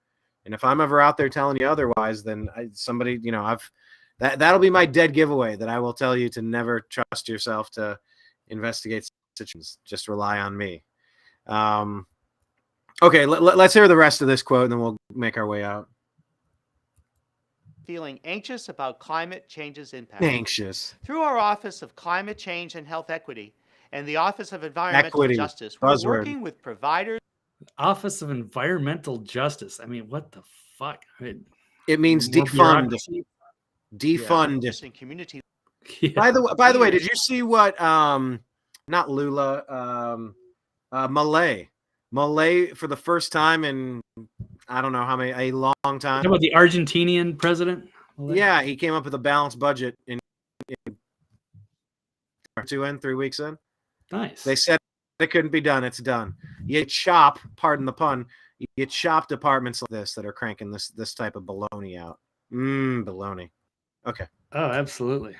And if I'm ever out there telling you otherwise, then that'll be my dead giveaway, that I will tell you to never trust yourself to investigate situations. Just rely on me. Okay, let's hear the rest of this quote, and then we'll make our way out. Feeling anxious about climate change's impact. Anxious. Through our Office of Climate Change and Health Equity and the Office of Environmental Justice, we're working with providers. Office of Environmental Justice. I mean, what the fuck? It means More defund. bureaucracy? Defund. And community. Yeah. By the way, did you see what not Lula, Malay for the first time in I don't know how many, a long time. How about the Argentinian president? Yeah, he came up with a balanced budget in 3 weeks in. Nice. They said it couldn't be done. It's done. You chop, pardon the pun, you chop departments like this that are cranking this type of baloney out. Baloney. Okay. Oh, absolutely.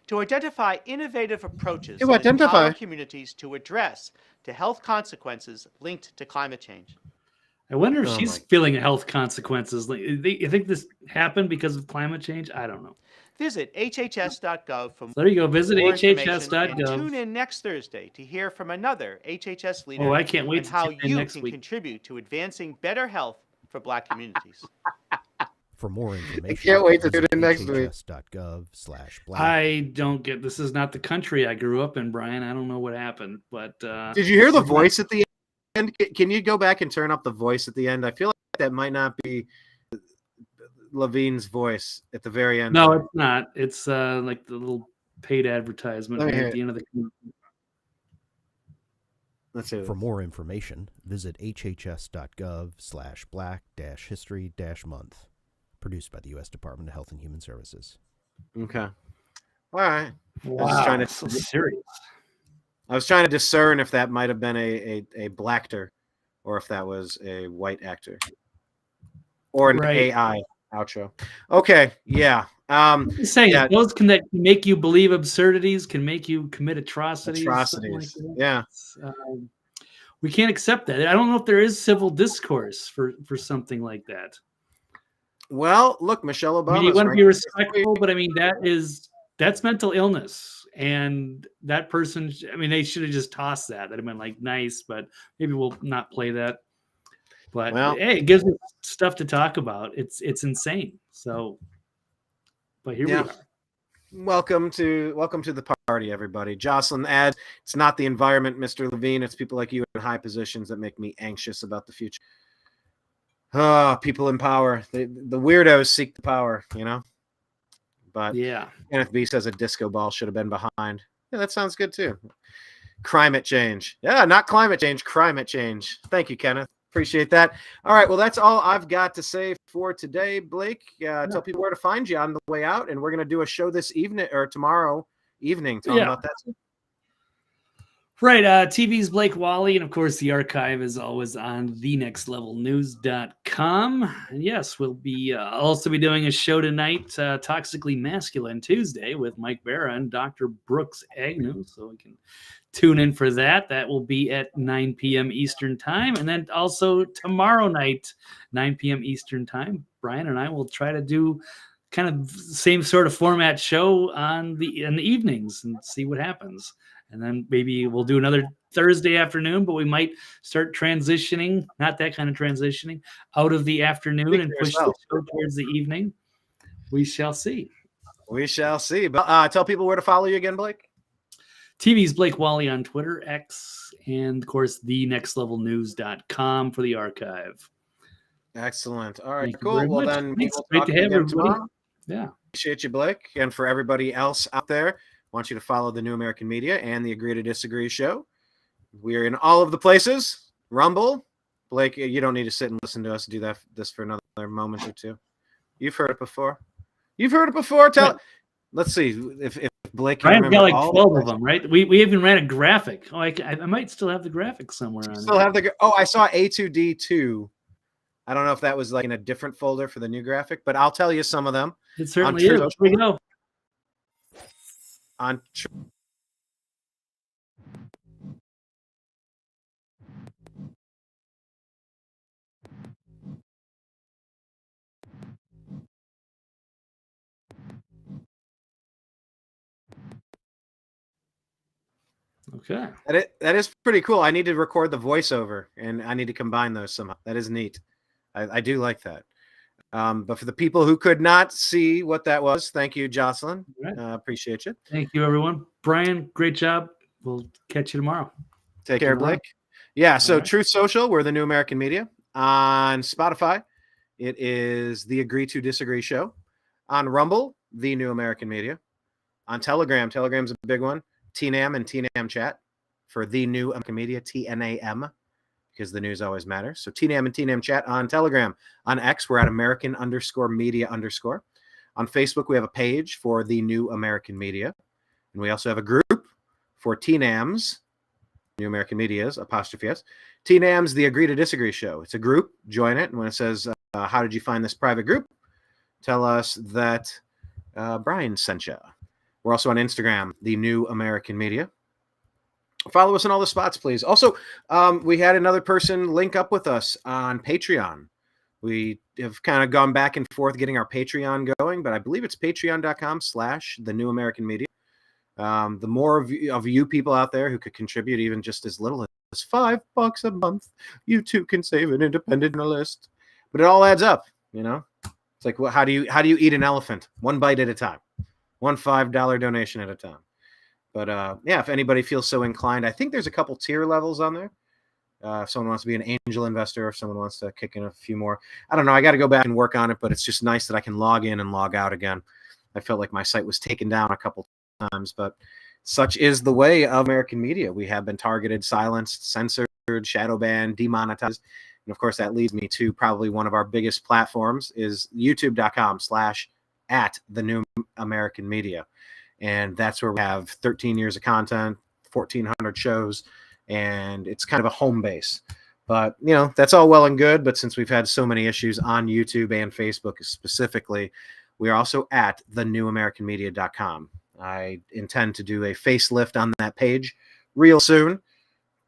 To identify innovative approaches To that identify. empower communities to address the health consequences linked to climate change. I wonder if she's feeling health consequences. You think this happened because of climate change? I don't know. Visit hhs.gov for There you go. Visit more information, hhs.gov. and tune in next Thursday to hear from another HHS leader. Oh, I can't wait and to how tune in you next can week. contribute to advancing better health for Black communities. For more information, can't wait to tune visit in next week. hhs.gov/black. I don't get this. Is not the country I grew up in, Brian. I don't know what happened, but Did you hear the voice at the end? Can you go back and turn up the voice at the end? I feel like that might not be Levine's voice at the very end. No, it's not. It's like the little paid advertisement Let me hear at the end of the. Let's see. For more information, visit hhs.gov/black-history-month. Produced by the U.S. Department of Health and Human Services. Okay. All right. Wow, so serious. I was trying to discern if that might have been a blackter or if that was a white actor or an AI outro. Okay. Yeah. I'm just saying, yeah. those that make you believe absurdities can make you commit atrocities. Atrocities. Like yeah. We can't accept that. I don't know if there is civil discourse for something like that. Well, look, Michelle Obama. I mean, you want to be respectful, but I mean that's mental illness, and that person. I mean, they should have just tossed that. That'd have been like nice, but maybe we'll not play that. But hey, it gives us stuff to talk about. It's insane. So, but here we are. Welcome to the party, everybody. Jocelyn adds, it's not the environment, Mr. Levine. It's people like you in high positions that make me anxious about the future. People in power. The weirdos seek the power, you know? But yeah. Kenneth B says a disco ball should have been behind. Yeah, that sounds good too. Climate change. Yeah, not climate change, climate change. Thank you, Kenneth. Appreciate that. All right, well, that's all I've got to say for today, Blake. Tell people where to find you on the way out, and we're going to do a show this evening or tomorrow evening. Tell them about that. Right. TV's Blake Walley. And of course, the archive is always on thenextlevelnews.com. And yes, we'll be also be doing a show tonight, Toxically Masculine Tuesday with Mike Barra and Dr. Brooks Agnew. So we can tune in for that. That will be at 9 p.m. Eastern time. And then also tomorrow night, 9 p.m. Eastern time, Brian and I will try to do kind of same sort of format show in the evenings and see what happens. And then maybe we'll do another Thursday afternoon, but we might start transitioning, not that kind of transitioning, out of the afternoon and push the show towards the evening. We shall see. We shall see. But tell people where to follow you again, Blake. TV's Blake Walley on Twitter, X, and of course, thenextlevelnews.com for the archive. Excellent. All right, Thank cool. Well, then Thanks. We'll Great to have everybody. tomorrow. Yeah. Appreciate you, Blake. And for everybody else out there, I want you to follow the New American Media and the Agree to Disagree show. We're in all of the places. Rumble. Blake, you don't need to sit and listen to us do this for another moment or two. You've heard it before. Let's see if Blake can Brian's remember got like all 12 of them, right? We even ran a graphic. Oh, I might still have the graphic somewhere on Still have the. Oh, I saw A2D2. I don't know if that was like in a different folder for the new graphic, but I'll tell you some of them. It certainly is. Here we go. On Okay. That is pretty cool. I need to record the voiceover, and I need to combine those somehow. That is neat. I do like that. But for the people who could not see what that was, thank you, Jocelyn. Right. Appreciate you. Thank you, everyone. Brian, great job. We'll catch you tomorrow. Take care, tomorrow. Blake. Yeah, so right. Truth Social, we're the New American Media. On Spotify, it is the Agree to Disagree Show. On Rumble, the New American Media. On Telegram, Telegram's a big one. TNAM and TNAM Chat for the New American Media, TNAM, because the news always matters. So TNAM and TNAM Chat on Telegram. On X, we're at American_Media_. On Facebook, we have a page for the New American Media. And we also have a group for TNAM's, New American Media's, apostrophe S. TNAM's The Agree to Disagree Show. It's a group. Join it. And when it says, how did you find this private group? Tell us that Brian sent you. We're also on Instagram, the New American Media. Follow us in all the spots, please. Also, we had another person link up with us on Patreon. We have kind of gone back and forth getting our Patreon going, but I believe it's patreon.com/the New American Media. The more of you people out there who could contribute even just as little as $5 a month, you too can save an independent journalist. But it all adds up, you know. It's like, well, how do you eat an elephant? One bite at a time, one $5 donation at a time. But yeah, if anybody feels so inclined, I think there's a couple tier levels on there. If someone wants to be an angel investor, if someone wants to kick in a few more, I don't know. I got to go back and work on it, but it's just nice that I can log in and log out again. I felt like my site was taken down a couple times, but such is the way of American media. We have been targeted, silenced, censored, shadow banned, demonetized. And of course, that leads me to probably one of our biggest platforms is youtube.com/@the New American Media. And that's where we have 13 years of content, 1,400 shows, and it's kind of a home base. But, you know, that's all well and good. But since we've had so many issues on YouTube and Facebook specifically, we are also at thenewamericanmedia.com. I intend to do a facelift on that page real soon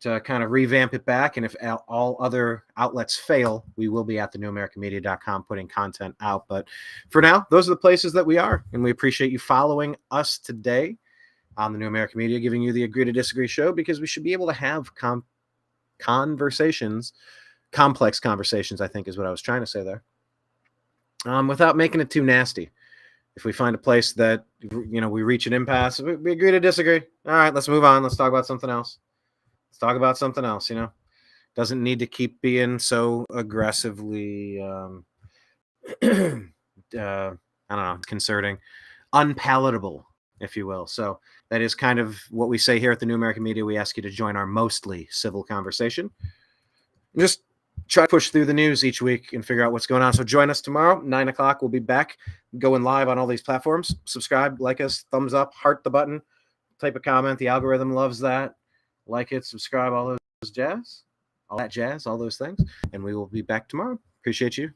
to kind of revamp it back. And if all other outlets fail, we will be at thenewamericanmedia.com putting content out. But for now, those are the places that we are. And we appreciate you following us today on the New American Media, giving you the Agree to Disagree show, because we should be able to have complex conversations, I think is what I was trying to say there, without making it too nasty. If we find a place that, you know, we reach an impasse, we agree to disagree. All right, let's move on. Let's talk about something else. You know. Doesn't need to keep being so aggressively, I don't know, concerning, unpalatable, if you will. So that is kind of what we say here at the New American Media. We ask you to join our mostly civil conversation. Just try to push through the news each week and figure out what's going on. So join us tomorrow, 9 o'clock. We'll be back going live on all these platforms. Subscribe, like us, thumbs up, heart the button, type a comment. The algorithm loves that. Like it, subscribe, all those jazz, all that jazz, all those things. And we will be back tomorrow. Appreciate you.